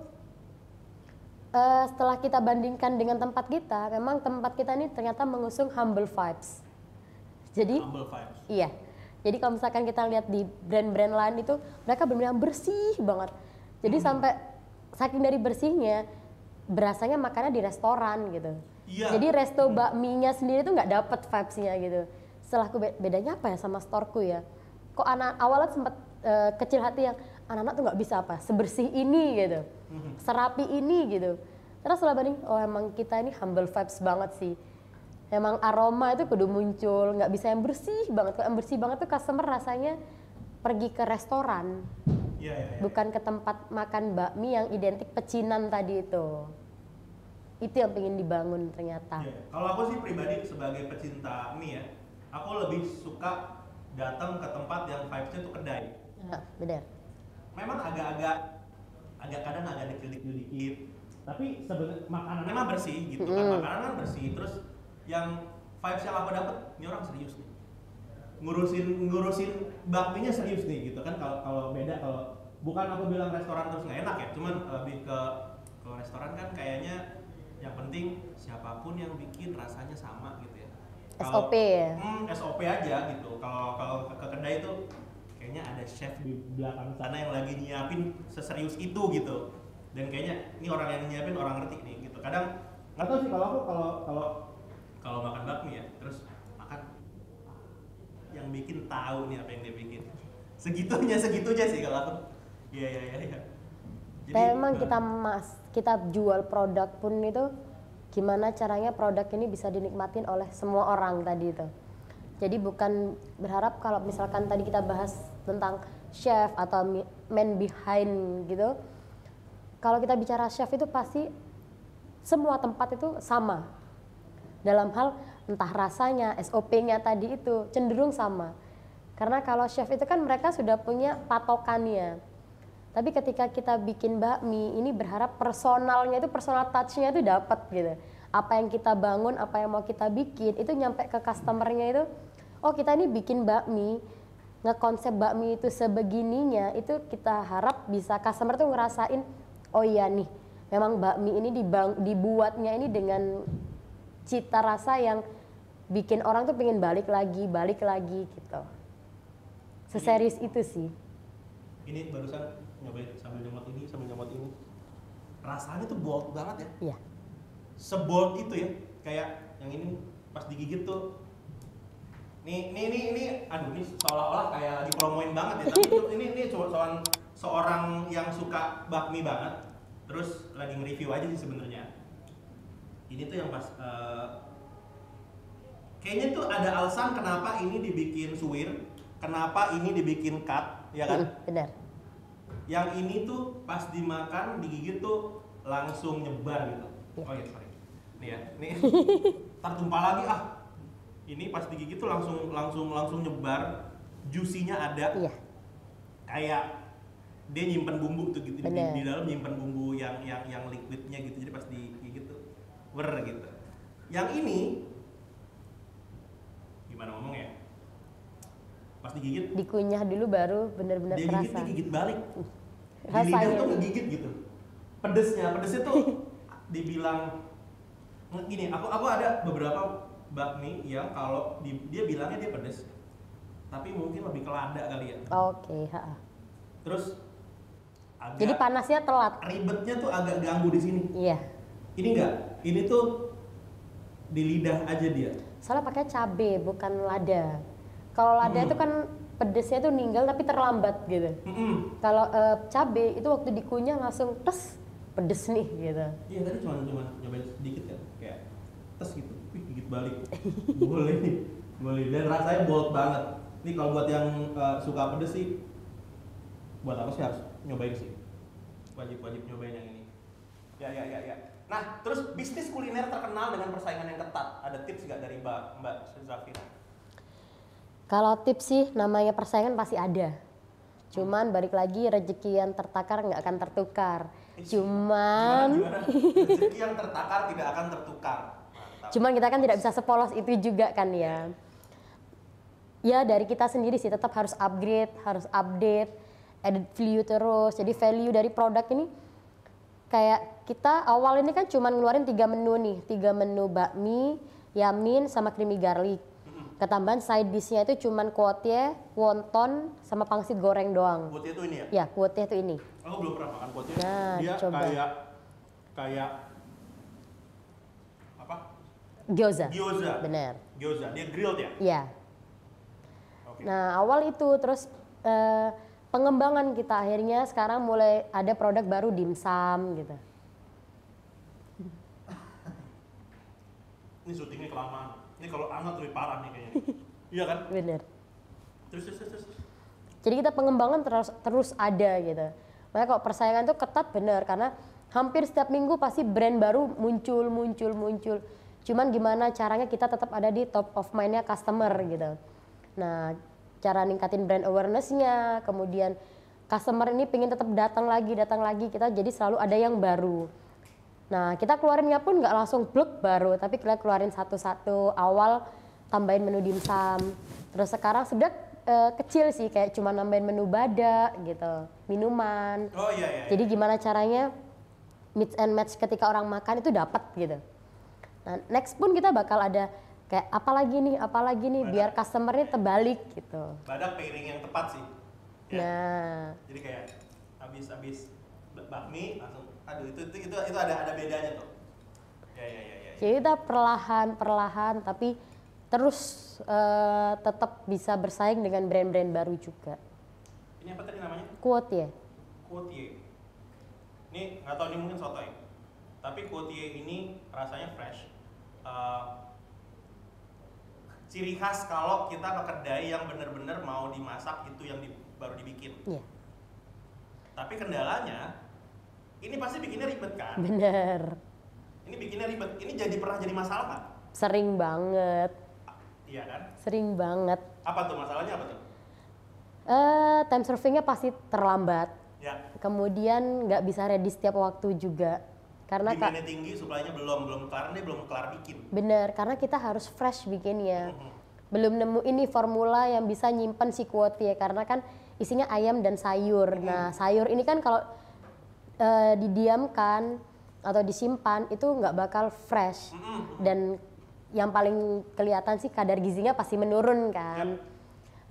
setelah kita bandingkan dengan tempat kita, memang tempat kita ini ternyata mengusung humble vibes. Jadi, Humble vibes. iya. Jadi kalau misalkan kita lihat di brand-brand lain itu, mereka benar-benar bersih banget. Jadi sampai saking dari bersihnya, berasanya makannya di restoran gitu. Iya. Jadi resto bakminya sendiri tuh nggak dapet vibes-nya gitu. Setelah aku bedanya apa ya sama storeku ya? Kok awalnya sempat kecil hati yang anak-anak tuh nggak bisa apa sebersih ini gitu, serapi ini gitu. Terus setelah banding, oh emang kita ini humble vibes banget sih. Emang aroma itu kudu muncul, nggak bisa yang bersih banget. Kalau yang bersih banget tuh customer rasanya pergi ke restoran. Iya. Bukan ke tempat makan bakmi yang identik pecinan tadi itu. Itu yang pengen dibangun ternyata. Iya. Kalau aku sih pribadi sebagai pecinta mie ya, aku lebih suka datang ke tempat yang vibes-nya tuh kedai. Nah, benar. Memang agak kadang agak dikit dikit, tapi sebenarnya makanannya mah bersih gitu kan. Makanan kan bersih. Terus yang vibes yang aku dapet, ini orang serius nih. Ngurusin bakminya serius nih gitu kan. Kalau beda, kalau bukan aku bilang restoran terus nggak enak ya, cuman lebih ke restoran kan kayaknya yang penting siapapun yang bikin rasanya sama gitu ya. SOP ya? SOP aja gitu. Kalau ke kedai itu kayaknya ada chef di belakang sana yang lagi nyiapin seserius itu gitu. Dan kayaknya ini orang yang nyiapin orang ngerti nih gitu. Kadang nggak tahu sih kalau aku kalau makan bakmi ya, terus makan yang bikin tahu nih apa yang dia bikin. Segitunya sih kalau aku. Iya. Memang kita jual produk pun itu gimana caranya produk ini bisa dinikmatin oleh semua orang tadi itu. Jadi bukan berharap kalau misalkan tadi kita bahas tentang chef atau man behind gitu. Kalau kita bicara chef itu pasti semua tempat itu sama. Dalam hal entah rasanya, SOP-nya tadi itu cenderung sama. Karena kalau chef itu kan mereka sudah punya patokannya. Tapi ketika kita bikin bakmi, ini berharap personal touch-nya itu dapat gitu. Apa yang kita bangun, apa yang mau kita bikin, itu nyampe ke customer-nya itu, oh kita ini bikin bakmi, ngekonsep bakmi itu sebegininya, itu kita harap bisa customer tuh ngerasain, oh iya nih, memang bakmi ini dibuatnya ini dengan cita rasa yang bikin orang tuh pengen balik lagi gitu. Seserius itu sih. Ini barusan nyobain sambil nyomot ini. Rasanya tuh bold banget ya. Iya. Sebold itu ya. Kayak yang ini pas digigit tuh. Nih, aduh ini seolah-olah kayak lagi promoin banget ya. Tapi itu, ini seorang yang suka bakmi banget. Terus lagi nge-review aja sih sebenarnya. Ini tuh yang pas kayaknya tuh ada alasan kenapa ini dibikin suwir, kenapa ini dibikin cut, ya kan? Benar. Yang ini tuh pas dimakan, digigit tuh langsung nyebar gitu. Ya. Oh iya, sorry. Nih ya, nih. Ntar tumpah lagi ah. Ini pas digigit tuh langsung nyebar, juicy-nya ada. Iya. Kayak dia nyimpen bumbu tuh gitu Bener. di dalam nyimpen bumbu yang liquidnya gitu. Jadi pas digigit tuh gitu. Yang ini gimana ngomongnya? Pas digigit Dikunyah dulu baru benar-benar dia terasa. gigit balik. Di Rasanya. lidah tuh ngegigit gitu. Pedesnya tuh dibilang gini, aku ada beberapa bakmi yang kalau dia bilangnya dia pedes, tapi mungkin lebih ke lada kali ya. Oke, Terus agak jadi panasnya telat. ribetnya tuh agak ganggu di sini. Iya. Ini enggak, ini tuh di lidah aja dia. Soalnya pakai cabe bukan lada. Kalau lada itu kan pedesnya tuh ninggal tapi terlambat gitu. Kalau cabe itu waktu dikunyah langsung tes pedes nih gitu. Iya tadi cuma nyobain sedikit kan, kayak tes gitu, wih gigit balik. Boleh nih, boleh. Dan rasanya bold banget. Nih kalau buat yang suka pedes sih, buat apa sih harus nyobain sih? Wajib nyobain yang ini. Ya. Nah, terus bisnis kuliner terkenal dengan persaingan yang ketat. Ada tips nggak dari Mbak Zafira? Kalau tips sih namanya persaingan pasti ada. Cuman balik lagi rezeki yang tertakar nggak akan tertukar. Cuman rezeki yang tertakar tidak akan tertukar. Mantap. Cuman kita kan tidak bisa sepolos itu juga kan ya. Ya dari kita sendiri sih tetap harus upgrade, harus update, added value terus. Jadi value dari produk ini kayak kita awal ini kan cuman ngeluarin 3 menu nih, 3 menu bakmi, yamin sama creamy garlic. Ketambahan side dish-nya itu cuman kuotie, wonton, sama pangsit goreng doang. Kuotie itu ini ya? Ya, kuotie itu ini. Aku belum pernah makan kuotie. Nah, dia coba. kayak apa? Gyoza. Gyoza. Bener. Gyoza. Dia grilled ya? Iya. Oke. Nah, awal itu terus pengembangan kita akhirnya sekarang mulai ada produk baru dimsum gitu. Ini syutingnya kelamaan. Ini kalau hangat lebih parah nih kayaknya. Iya kan? Bener. Terus. Jadi kita pengembangan terus ada gitu. Makanya kalau persaingan itu ketat bener karena hampir setiap minggu pasti brand baru muncul. Cuman gimana caranya kita tetap ada di top of mind-nya customer gitu. Nah, cara ningkatin brand awareness-nya, kemudian customer ini pengen tetap datang lagi, kita jadi selalu ada yang baru. Nah, kita keluarinnya pun nggak langsung blok baru, tapi kita keluarin satu-satu. Awal tambahin menu dimsum, terus sekarang sudah kecil sih, kayak cuma nambahin menu badak gitu, minuman. Oh iya. Jadi gimana caranya mix and match ketika orang makan itu dapat gitu. Nah, next pun kita bakal ada kayak apa lagi nih Badak. biar customernya terbalik gitu. Badak pairing yang tepat sih. Ya. Nah, Jadi kayak habis bakmi langsung aduh itu ada bedanya tuh. Ya. jadi kita perlahan tapi terus tetap bisa bersaing dengan brand-brand baru juga. Ini apa tadi namanya? Kuotie. Kuotie. Ini nggak tahu ini mungkin sotoy. Tapi kuotie ini rasanya fresh. Ciri khas kalau kita ke kedai yang benar-benar mau dimasak itu yang baru dibikin. Iya. Tapi kendalanya ini pasti bikinnya ribet kan? Bener. Ini bikinnya ribet. Ini pernah jadi masalah nggak? Sering banget. Iya kan? Sering banget. Apa tuh masalahnya apa tuh? Time servingnya pasti terlambat. Ya. Kemudian nggak bisa ready setiap waktu juga. Karena Demandnya tinggi, supply-nya belum kelar bikin. bener, karena kita harus fresh bikinnya. Belum nemu ini formula yang bisa nyimpen si kuotie karena kan isinya ayam dan sayur. Nah, sayur ini kan kalau didiamkan atau disimpan itu nggak bakal fresh. Dan yang paling kelihatan sih kadar gizinya pasti menurun kan.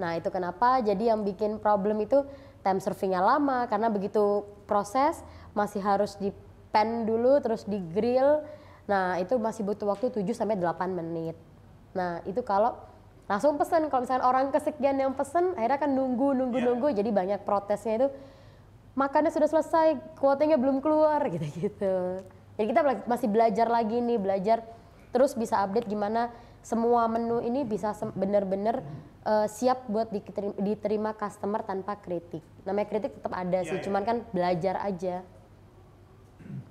Nah, itu kenapa jadi yang bikin problem itu time servingnya lama karena begitu proses masih harus di pan dulu terus di grill. Nah, itu masih butuh waktu 7 sampai 8 menit. Nah, itu kalau langsung pesen, kalau misalnya orang kesekian yang pesen akhirnya kan nunggu jadi banyak protesnya itu makannya sudah selesai, kuotanya belum keluar gitu-gitu. Jadi kita masih belajar lagi nih, terus bisa update gimana semua menu ini bisa benar-benar siap buat diterima customer tanpa kritik. Namanya kritik tetap ada sih, cuman kan belajar aja.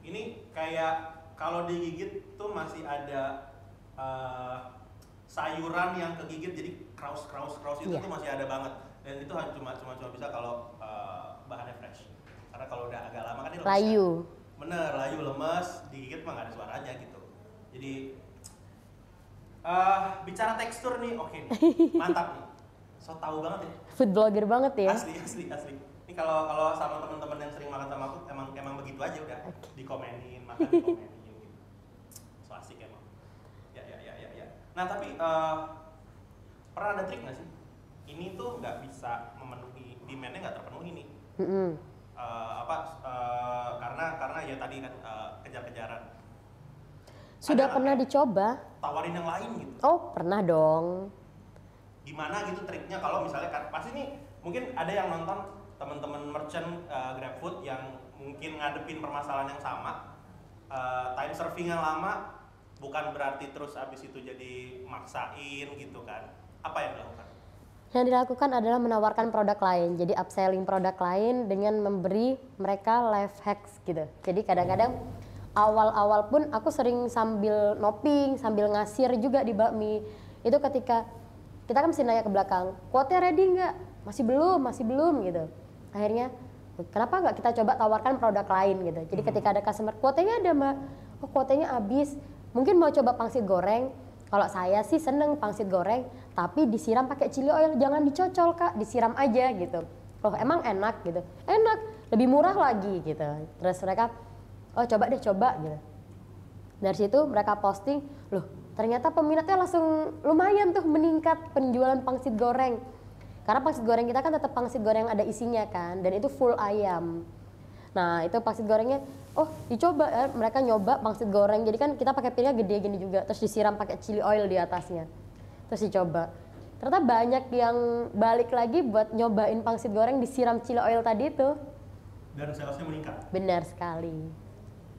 Ini kayak kalau digigit tuh masih ada sayuran yang kegigit jadi kraus itu tuh masih ada banget. Dan itu cuma bisa kalau bahannya fresh. Karena kalau udah agak lama kan ini lemes. Layu. Kan? Bener, layu lemes, digigit mah nggak ada suaranya gitu. Jadi bicara tekstur nih, oke nih, mantap nih. So tahu banget ya. Food blogger banget ya. Asli. Ini kalau sama teman-teman yang sering makan sama aku emang begitu aja udah. Dikomenin, makan dikomenin gitu. So asik emang. Ya. Nah tapi pernah ada trik nggak sih? Ini tuh nggak bisa memenuhi demand-nya, nggak terpenuhi nih. Karena ya tadi kan kejar-kejaran. Sudah pernah dicoba? Tawarin yang lain gitu. Oh, pernah dong. gimana gitu triknya kalau misalnya kan pasti nih mungkin ada yang nonton teman-teman merchant GrabFood yang mungkin ngadepin permasalahan yang sama, time serving yang lama bukan berarti terus abis itu jadi maksain gitu kan. Apa yang dilakukan? Yang dilakukan adalah menawarkan produk lain, jadi upselling produk lain dengan memberi mereka life hacks gitu. Jadi kadang-kadang awal-awal pun aku sering sambil noping, sambil ngasir juga di bakmi. Itu ketika kita kan mesti nanya ke belakang, kuotnya ready nggak? Masih belum gitu. Akhirnya, kenapa nggak kita coba tawarkan produk lain gitu. Jadi ketika ada customer, kuotanya ada mbak, oh kuotanya habis. Mungkin mau coba pangsit goreng. Kalau saya sih seneng pangsit goreng, tapi disiram pakai chili oil, jangan dicocol kak, disiram aja gitu. Oh emang enak gitu, enak, lebih murah lagi gitu. Terus mereka, oh coba deh coba gitu. Dari situ mereka posting, loh ternyata peminatnya langsung lumayan tuh meningkat penjualan pangsit goreng. Karena pangsit goreng kita kan tetap pangsit goreng yang ada isinya kan, dan itu full ayam. Nah itu pangsit gorengnya, oh dicoba ya, mereka nyoba pangsit goreng, jadi kan kita pakai piringnya gede gini juga, terus disiram pakai chili oil di atasnya, terus dicoba. Ternyata banyak yang balik lagi buat nyobain pangsit goreng disiram chili oil tadi itu. Dan salesnya meningkat? Benar sekali.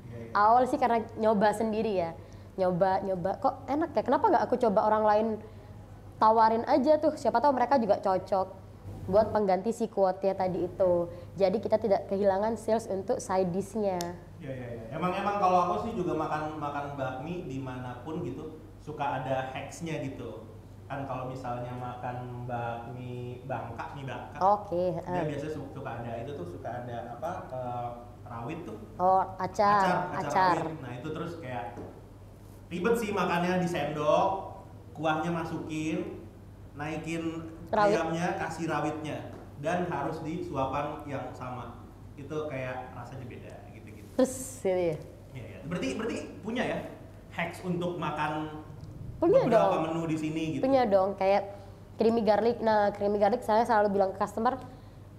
Ya. Awal sih karena nyoba sendiri ya, nyoba kok enak ya, kenapa nggak aku coba orang lain tawarin aja tuh, siapa tahu mereka juga cocok buat pengganti si kuotnya tadi itu. Jadi kita tidak kehilangan sales untuk side dish-nya. Ya. Emang kalau aku sih juga makan bakmi dimanapun gitu suka ada hacks-nya gitu. Kan kalau misalnya makan bakmi Bangka, mie Bangka. Oke. Dia biasanya suka ada itu tuh suka ada apa rawit tuh. Oh, acar. Rawit. Nah itu terus kayak ribet sih makannya di sendok, kuahnya masukin, naikin Rawit. ayamnya, kasih rawitnya, dan harus di suapan yang sama. Itu kayak rasanya beda gitu-gitu. Terus gitu ya. Iya. Berarti punya ya hacks untuk makan Punya beberapa dong. menu di sini gitu. Punya dong, kayak creamy garlic. Nah, creamy garlic saya selalu bilang ke customer,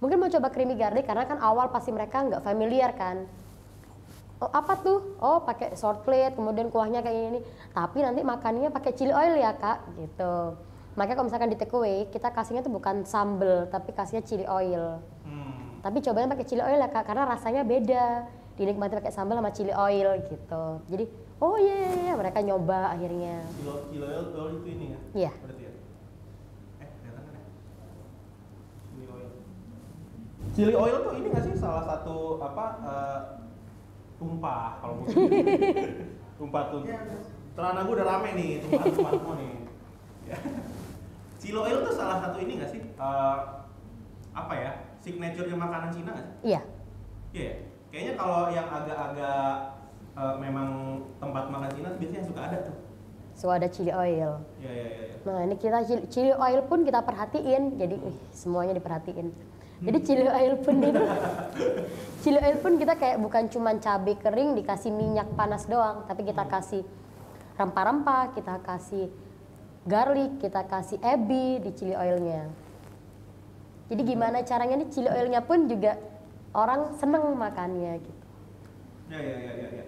mungkin mau coba creamy garlic karena kan awal pasti mereka nggak familiar kan. Oh, apa tuh? Oh, pakai short plate, kemudian kuahnya kayak ini. Tapi nanti makannya pakai chili oil ya, Kak, gitu. Makanya kalau misalkan di take away, kita kasihnya tuh bukan sambal, tapi kasihnya chili oil. Tapi cobain pakai chili oil ya, Kak, karena rasanya beda. Dinikmati pakai sambal sama chili oil gitu. Jadi, oh iya, mereka nyoba akhirnya. Chili oil itu ini ya? Iya. Berarti ya? Kelihatan kan ya? Chili oil. Chili oil tuh ini nggak sih salah satu apa tumpah kalau mungkin. Tumpah tuh. Celana gue udah rame nih, tumpah semua nih. Chili oil tuh salah satu ini nggak sih? Apa ya? Signature-nya makanan Cina nggak sih? Iya. Iya. Yeah. Kayaknya kalau yang agak-agak memang tempat makan Cina biasanya suka ada tuh. So ada chili oil. Iya. Nah ini kita chili oil pun kita perhatiin, jadi semuanya diperhatiin. Jadi chili oil pun itu, chili oil pun kita kayak bukan cuma cabai kering dikasih minyak panas doang, tapi kita kasih rempah-rempah, kita kasih garlic, kita kasih ebi di chili oilnya. Jadi gimana caranya nih chili oilnya pun juga orang seneng makannya gitu. Ya.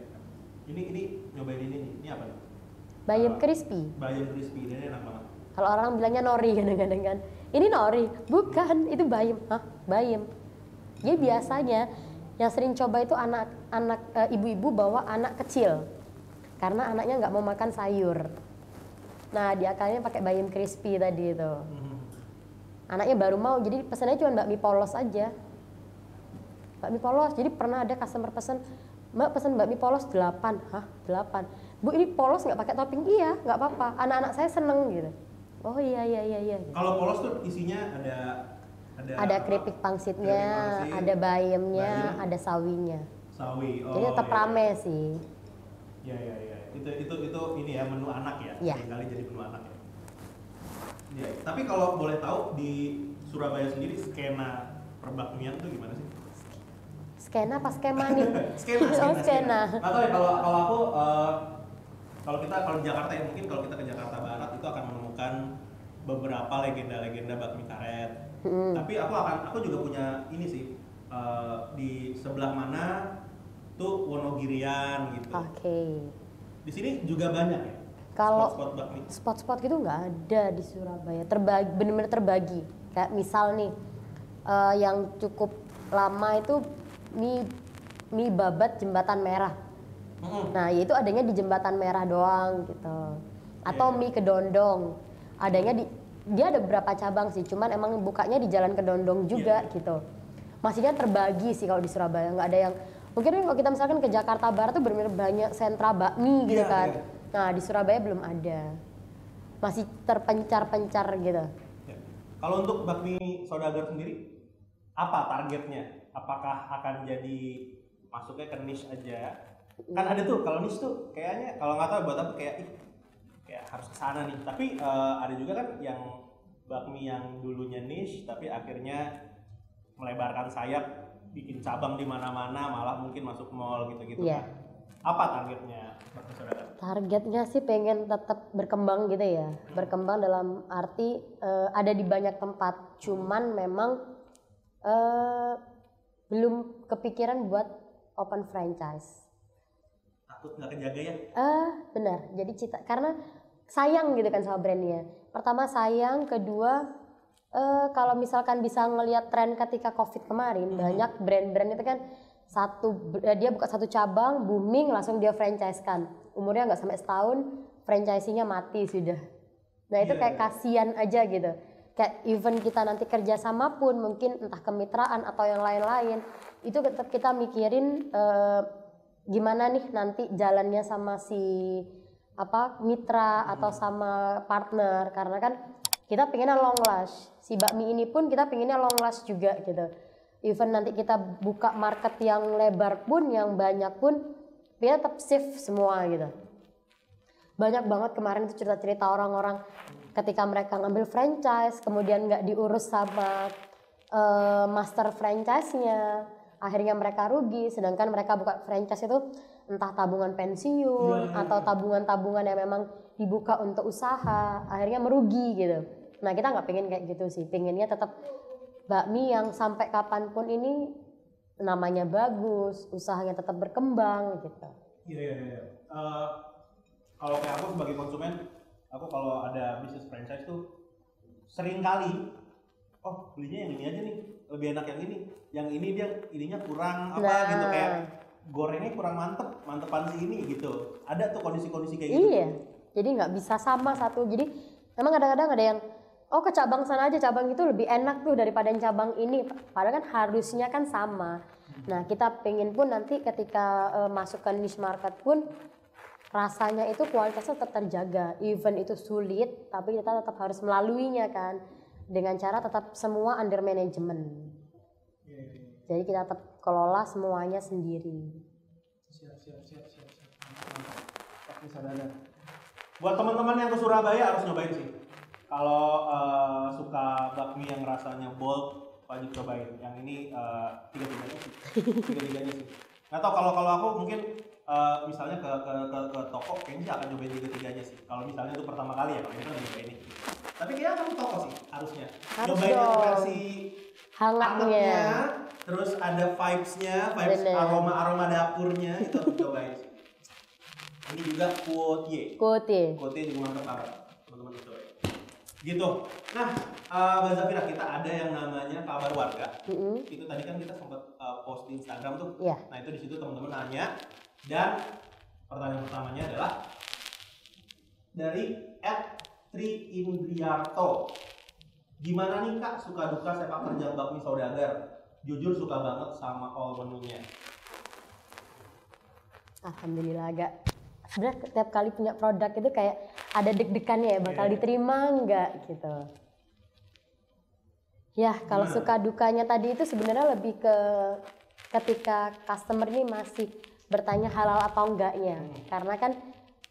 Ini nyobain ini apa nih? Bayam crispy. Bayam crispy ini enak banget. Kalau orang bilangnya nori kadang-kadang kan. Ini nori, bukan, itu bayam. Hah? Bayam. Jadi biasanya yang sering coba itu anak ibu-ibu bawa anak kecil. Karena anaknya nggak mau makan sayur. Nah, diakalnya pakai bayam crispy tadi itu. Anaknya baru mau, jadi pesannya cuma bakmi polos aja. Bakmi polos, jadi pernah ada customer pesan, Mbak pesan bakmi polos 8. Hah? 8? Bu ini polos nggak pakai topping? Iya, nggak apa-apa. Anak-anak saya seneng gitu. Oh iya. Kalau polos tuh isinya ada keripik pangsitnya, ada bayamnya, ada sawinya. Sawi. Oh, jadi tetap rame sih. Ya. Itu ini ya menu anak ya. Iya. Kali jadi menu anak ya. Ya. Tapi kalau boleh tahu di Surabaya sendiri skena perbakmian tuh gimana sih? Skena apa skema nih? skena. Nggak tahu ya kalau aku kalau di Jakarta ya mungkin kalau kita ke Jakarta Barat itu akan menemukan beberapa legenda-legenda bakmi karet. Tapi aku juga punya ini sih di sebelah mana tuh Wonogirian gitu. Oke. Di sini juga banyak ya. Kalau Spot-spot bakmi. spot-spot gitu nggak ada di Surabaya. Terbagi, bener-bener terbagi. Kayak misal nih, yang cukup lama itu mie babat Jembatan Merah. Nah, itu adanya di Jembatan Merah doang gitu. Atau mie Kedondong. Adanya dia ada beberapa cabang sih, cuman emang bukanya di Jalan Kedondong juga gitu. Masihnya terbagi sih kalau di Surabaya, nggak ada yang mungkin kalau kita misalkan ke Jakarta Barat tuh benar-benar banyak sentra bakmi gitu kan. Nah, di Surabaya belum ada. Masih terpencar-pencar gitu. Ya. Kalau untuk bakmi saudagar sendiri, apa targetnya? Apakah akan jadi masuknya ke niche aja? Kan ada tuh, kalau niche tuh kayaknya kalau nggak tahu buat apa kayak harus ke sana nih. Tapi ada juga kan yang bakmi yang dulunya niche tapi akhirnya melebarkan sayap, bikin cabang di mana-mana, malah mungkin masuk mall gitu-gitu. Iya. Kan. Apa targetnya bakmi saudagar? Targetnya sih pengen tetap berkembang gitu ya. Berkembang dalam arti ada di banyak tempat. Cuman memang belum kepikiran buat open franchise. Takut nggak kejaga ya? Benar. Jadi karena sayang gitu kan sama brandnya. Pertama sayang, kedua kalau misalkan bisa ngelihat tren ketika COVID kemarin, banyak brand-brand itu kan dia buka satu cabang, booming, langsung dia franchise-kan. Umurnya nggak sampai setahun, franchising-nya mati sudah. Nah itu kayak kasihan aja gitu. Kayak even kita nanti kerjasama pun mungkin entah kemitraan atau yang lain-lain, itu tetap kita mikirin gimana nih nanti jalannya sama si mitra atau sama partner, karena kan kita pengennya long last. Si bakmi ini pun kita pengennya long last juga gitu. Even nanti kita buka market yang lebar pun, yang banyak pun, kita tetap safe semua gitu. Banyak banget kemarin itu cerita-cerita orang-orang ketika mereka ngambil franchise, kemudian nggak diurus sama master franchise-nya, akhirnya mereka rugi. Sedangkan mereka buka franchise itu entah tabungan pensiun atau tabungan-tabungan yang memang dibuka untuk usaha, akhirnya merugi gitu. Nah kita nggak pengen kayak gitu sih, pengennya tetap bakmi yang sampai kapanpun ini namanya bagus, usahanya tetap berkembang gitu. Iya. Kalau kayak aku sebagai konsumen, aku kalau ada bisnis franchise tuh sering kali, belinya yang ini aja nih, lebih enak yang ini dia ininya kurang gitu, kayak gorengnya kurang mantepan si ini gitu. Ada tuh kondisi-kondisi kayak gitu. Iya, jadi nggak bisa sama satu. Jadi memang kadang-kadang ada yang ke cabang sana aja, cabang itu lebih enak tuh daripada yang cabang ini. Padahal kan harusnya kan sama. Nah kita pengen pun nanti ketika masuk ke niche market pun rasanya itu kualitasnya tetap terjaga. Even itu sulit, tapi kita tetap harus melaluinya kan. Dengan cara tetap semua under manajemen. Jadi kita tetap kelola semuanya sendiri. Siap. Buat teman-teman yang ke Surabaya harus nyobain sih. Kalau suka bakmi yang rasanya bold, wajib cobain. Yang ini tiga-tiganya sih. Nggak tau kalau aku mungkin misalnya ke toko, kayaknya sih akan nyobain tiga-tiganya sih. Kalau misalnya itu pertama kali ya, kalau kita nyobain ini. Tapi kayaknya kamu toko sih harusnya. Nyobain yang versi hangatnya, terus ada vibes aroma dapurnya itu harus cobain. Ini juga kuotie juga mantap banget, teman-teman cobain. Gitu. Nah, Mbak Zafira, kita ada yang namanya kabar warga. Itu tadi kan kita sempat post di Instagram tuh. Nah itu di situ teman-teman nanya, dan pertanyaan pertamanya adalah dari @Triindriarto. Gimana nih Kak suka duka sepak terjang bakmi saudagar? Jujur suka banget sama all menunya. Alhamdulillah agak. Sebenarnya setiap kali punya produk itu kayak ada deg-degannya ya, bakal diterima enggak gitu. Ya kalau suka dukanya tadi itu sebenarnya lebih ke ketika customer ini masih bertanya halal atau enggaknya. Karena kan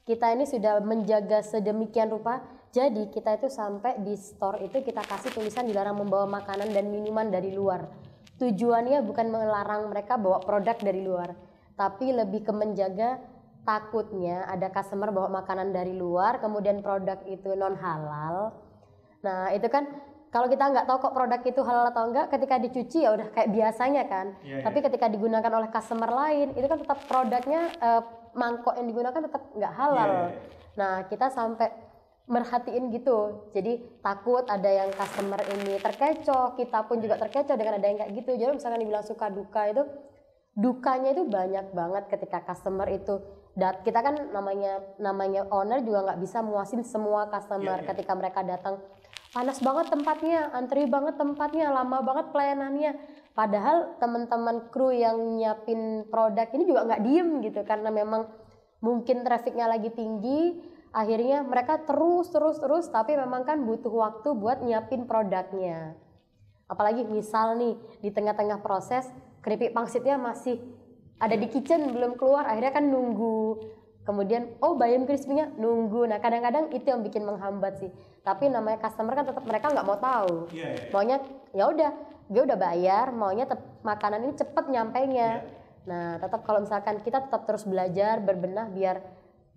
kita ini sudah menjaga sedemikian rupa, jadi kita itu sampai di store itu kita kasih tulisan dilarang membawa makanan dan minuman dari luar. Tujuannya bukan melarang mereka bawa produk dari luar, tapi lebih ke menjaga takutnya ada customer bawa makanan dari luar, kemudian produk itu non halal. Nah itu kan kalau kita nggak tahu kok produk itu halal atau enggak, ketika dicuci ya udah kayak biasanya kan. Tapi ketika digunakan oleh customer lain, itu kan tetap produknya mangkok yang digunakan tetap nggak halal. Nah, kita sampai merhatiin gitu. Jadi takut ada yang customer ini terkecoh, kita pun juga terkecoh dengan ada yang kayak gitu. Jadi misalkan dibilang suka duka itu, dukanya itu banyak banget ketika customer itu kita kan namanya owner juga nggak bisa muasin semua customer. Ketika mereka datang panas banget tempatnya, antri banget tempatnya, lama banget pelayanannya, padahal teman-teman kru yang nyiapin produk ini juga nggak diem gitu karena memang mungkin trafiknya lagi tinggi, akhirnya mereka terus tapi memang kan butuh waktu buat nyiapin produknya. Apalagi misal nih di tengah-tengah proses keripik pangsitnya masih ada di kitchen belum keluar, akhirnya kan nunggu. Kemudian bayam crispy-nya nunggu. Nah kadang-kadang itu yang bikin menghambat sih. Tapi namanya customer kan tetap mereka nggak mau tahu. Maunya ya udah, dia udah bayar, maunya makanan ini cepet nyampainya. Nah tetap kalau misalkan kita tetap terus belajar, berbenah biar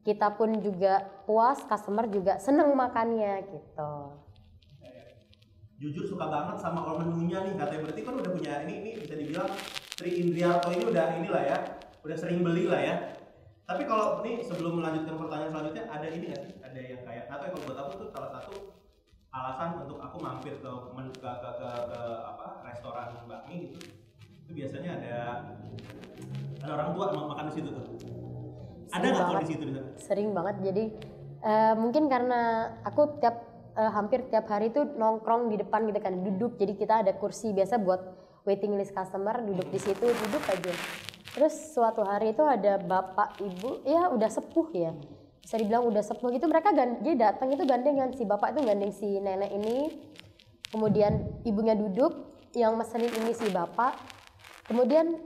kita pun juga puas, customer juga seneng makannya gitu. Jujur suka banget sama all menunya nih, katanya berarti kan udah punya ini bisa dibilang Tri Indriarto ini udah inilah ya, udah sering beli lah ya. Tapi kalau nih sebelum melanjutkan pertanyaan selanjutnya, ada ini nggak sih? Ada yang kayak, atau kalau buat aku tuh salah satu alasan untuk aku mampir ke restoran bakmi gitu, itu biasanya ada orang tua mau makan di situ tuh. Ada nggak kalau di situ? Sering banget. Jadi mungkin karena aku hampir tiap hari tuh nongkrong di depan gitu kan, duduk. Jadi kita ada kursi biasa buat waiting list customer, duduk di situ, duduk aja. Terus suatu hari itu ada bapak ibu, ya udah sepuh ya, bisa dibilang udah sepuh gitu. Mereka dia datang itu gandengan, si bapak itu gandeng si nenek ini, kemudian ibunya duduk, yang mesenin ini si bapak. Kemudian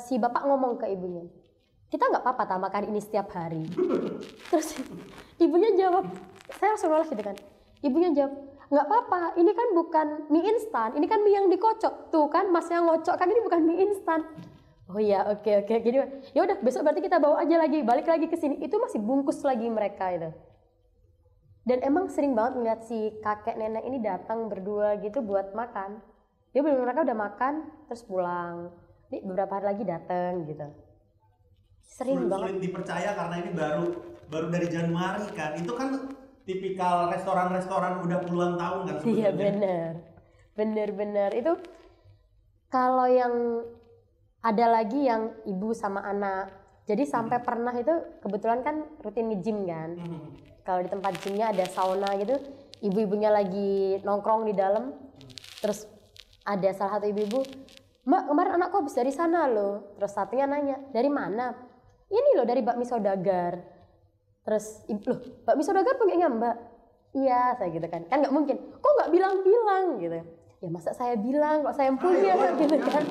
si bapak ngomong ke ibunya, kita nggak apa-apa tak makan ini setiap hari. Terus ibunya jawab, saya langsung nolak gitu kan. Ibunya jawab, nggak apa-apa, ini kan bukan mie instan, ini kan mie yang dikocok. Tuh kan masnya ngocok kan, ini bukan mie instan. Oh iya, oke. Jadi ya udah, besok berarti kita bawa aja lagi, balik lagi ke sini. Itu masih bungkus lagi mereka itu. Dan emang sering banget ngeliat si kakek nenek ini datang berdua gitu buat makan. Dia mereka udah makan terus pulang. Nih beberapa hari lagi datang gitu. Sering banget. Sulit dipercaya karena ini baru dari Januari kan. Itu kan tipikal restoran-restoran udah puluhan tahun kan sebetulnya. Iya bener. Itu kalau yang ada lagi yang ibu sama anak. Jadi sampai pernah itu kebetulan kan rutin nge-gym kan. Kalau di tempat gymnya ada sauna gitu, ibu-ibunya lagi nongkrong di dalam. Terus ada salah satu ibu-ibu, "Mbak, kemarin anakku habis dari sana loh." Terus satunya nanya, "Dari mana?" "Ini loh, dari bakmi saudagar." Terus, "Loh, bakmi saudagar punyanya Mbak?" "Iya," saya gitu kan. Kan nggak mungkin, "Kok nggak bilang-bilang?" gitu. Ya masa saya bilang kok saya punya gitu kan.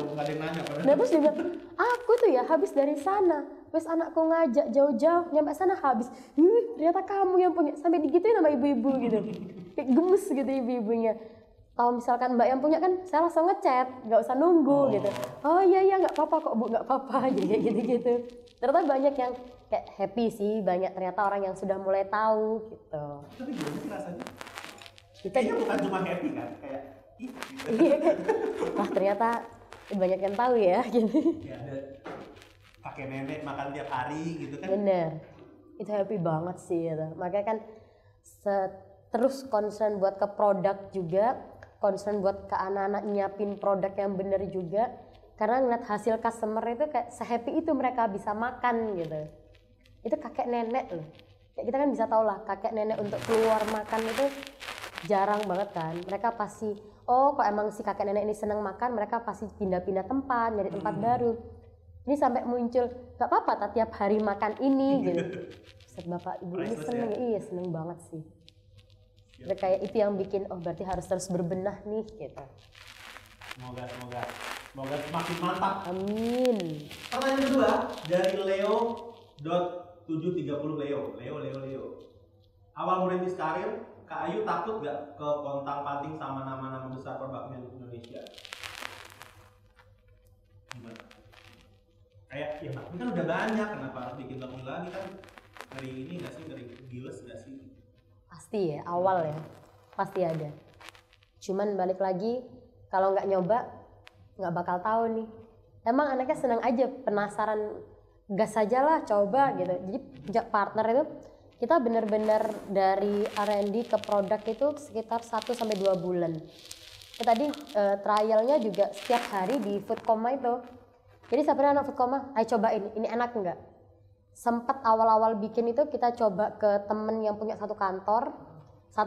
Nah terus dia bilang, "Aku tuh ya habis dari sana, terus anakku ngajak jauh-jauh, nyampe sana habis. Ternyata kamu yang punya." Sampai digituin sama ibu-ibu gitu. Kayak gemes gitu ibu-ibunya. Kalau misalkan Mbak yang punya kan saya langsung ngechat, nggak usah nunggu gitu. "Oh iya nggak apa-apa kok Bu, nggak apa-apa." Jadi kayak gitu-gitu. Ternyata banyak yang kayak happy sih, banyak ternyata orang yang sudah mulai tahu gitu. Tapi gimana sih rasanya? Kita Kayaknya bukan cuma happy kan, kayak iya kan. Wah ternyata banyak yang tahu ya gitu. Ya ada kakek nenek makan tiap hari gitu kan. Bener, itu happy banget sih gitu. Makanya kan terus concern buat ke produk juga, concern buat ke anak-anak nyiapin produk yang bener juga. Karena ngeliat hasil customer itu kayak se-happy itu mereka bisa makan gitu. Itu kakek nenek loh. Kayak kita kan bisa tahu lah kakek nenek untuk keluar makan itu jarang banget kan. Mereka pasti, kok emang si kakek nenek ini seneng makan, mereka pasti pindah-pindah tempat, nyari tempat baru. Ini sampai muncul, "Gak apa-apa tiap hari makan ini gitu." Set bapak ibu ini seneng ya? Iya seneng banget sih. Kayak itu yang bikin, berarti harus terus berbenah nih gitu. Semoga semakin mantap. Amin. Pertanyaan kedua dari Leo.730 Leo. Awal merintis karir, Kak Ayu takut gak ke pontang-panting sama nama-nama besar perbakmian Indonesia? Gimana? Kayak ya bakmi kan udah banyak, kenapa harus bikin bakmi lagi kan? Ngeri ini gak sih, ngeri giles gak sih? Pasti ya, awal ya, pasti ada. Cuman balik lagi, kalau nggak nyoba, nggak bakal tahu nih. Emang anaknya senang aja, penasaran, gas aja lah, coba gitu. Jadi partner itu kita benar-benar dari R&D ke produk itu sekitar 1 sampai 2 bulan. Tadi trialnya juga setiap hari di Food Coma itu. Jadi siapa anak Food Coma, ayo cobain, ini enak nggak? Sempet awal-awal bikin itu kita coba ke temen yang punya satu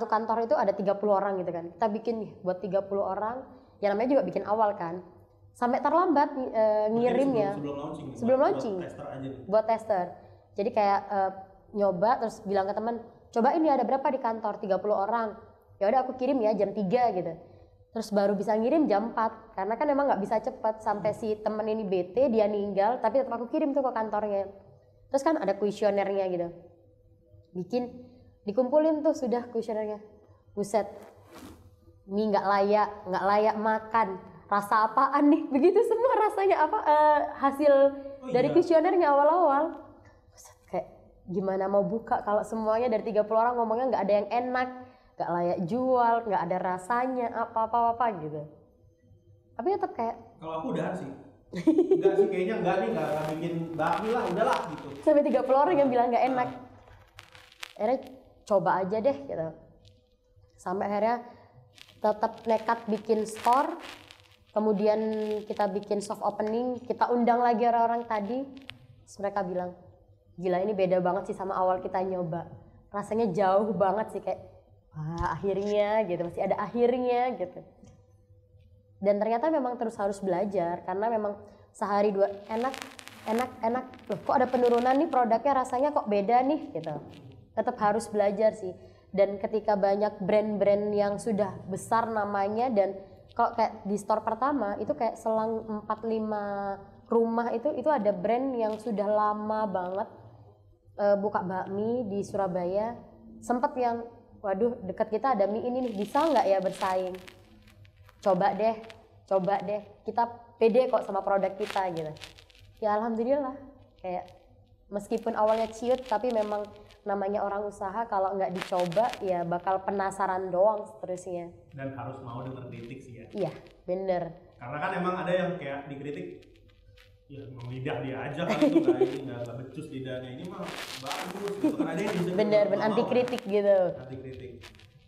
kantor itu ada 30 orang gitu kan. Kita bikin nih buat 30 orang, ya namanya juga bikin awal kan. Sampai terlambat ngirimnya. Sebelum launching. Buat tester. Jadi kayak nyoba terus bilang ke teman, coba ini ada berapa di kantor, 30 orang. Ya udah aku kirim ya jam 3 gitu. Terus baru bisa ngirim jam 4 karena kan emang nggak bisa cepat sampai si temen ini bete dia ninggal tapi tetap aku kirim tuh ke kantornya. Terus kan ada kuesionernya gitu. Dikumpulin tuh sudah kuesionernya. Buset. Ini nggak layak makan. Rasa apaan nih? Begitu semua rasanya hasil dari kuesionernya awal-awal. Kayak gimana mau buka kalau semuanya dari 30 orang ngomongnya nggak ada yang enak, nggak layak jual, nggak ada rasanya apa-apa gitu. Tapi tetap kayak kalau aku udahan sih. Enggak sih kayaknya enggak bikin bakmi lah, udahlah gitu. Sampai 30 orang yang bilang nggak enak. Akhirnya coba aja deh gitu. Sampai akhirnya tetap nekat bikin store. Kemudian kita bikin soft opening, kita undang lagi orang-orang tadi. Terus mereka bilang, gila ini beda banget sih sama awal kita nyoba. Rasanya jauh banget sih kayak, wah akhirnya gitu, masih ada akhirnya gitu. Dan ternyata memang terus harus belajar karena memang sehari dua enak. Loh kok ada penurunan nih produknya rasanya kok beda nih gitu. Tetap harus belajar sih. Dan ketika banyak brand-brand yang sudah besar namanya dan kalau kayak di store pertama itu kayak selang 4-5 rumah itu ada brand yang sudah lama banget buka bakmi di Surabaya. Sempet yang waduh dekat kita ada mie ini nih, bisa nggak ya bersaing? Coba deh kita pede kok sama produk kita gitu. Ya alhamdulillah kayak meskipun awalnya ciut tapi memang namanya orang usaha kalau nggak dicoba ya bakal penasaran doang seterusnya. Dan harus mau denger kritik sih ya. Iya bener. Karena kan emang ada yang kayak dikritik ya emang lidah dia aja kan itu nggak becus lidahnya, ini mah bagus gitu kan ada yang bisa bener anti kritik gitu. Anti kritik.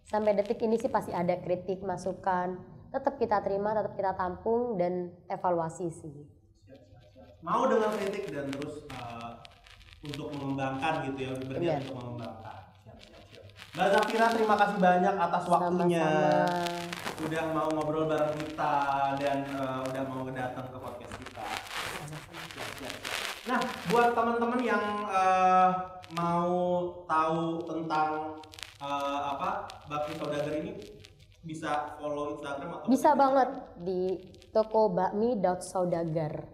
Sampai detik ini sih pasti ada kritik masukan, tetap kita terima, tetap kita tampung dan evaluasi sih. Siap. Mau dengar kritik dan terus untuk mengembangkan gitu ya, berniat untuk mengembangkan. Siap. Mbak Zafira, terima kasih banyak atas waktunya. Sama-sama. Udah mau ngobrol bareng kita dan udah mau datang ke podcast kita. Siap. Nah, buat teman-teman yang mau tahu tentang bakmi saudagar ini bisa follow Instagram atau bisa banget di toko bakmi.saudagar.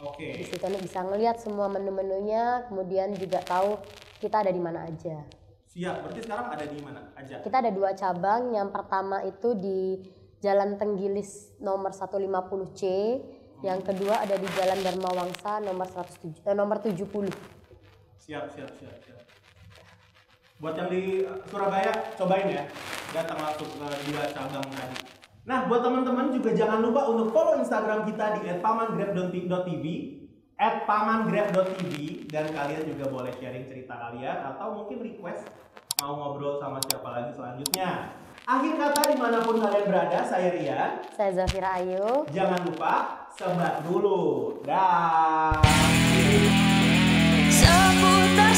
Oke. Di situ bisa ngelihat semua menu-menunya, kemudian juga tahu kita ada di mana aja. Siap, berarti sekarang ada di mana aja? Kita ada 2 cabang, yang pertama itu di Jalan Tenggilis nomor 150C, yang kedua ada di Jalan Dharma Wangsa nomor 70. Siap. Buat yang di Surabaya cobain ya, datang langsung ke 2 cabang tadi. Nah, buat teman-teman juga jangan lupa untuk follow Instagram kita di @pamangrab.tv, @pamangrab.tv, dan kalian juga boleh sharing cerita kalian atau mungkin request mau ngobrol sama siapa lagi selanjutnya. Akhir kata dimanapun kalian berada, saya Rian. Saya Zafira Ayu. Jangan lupa sebat dulu. Dah. Seputar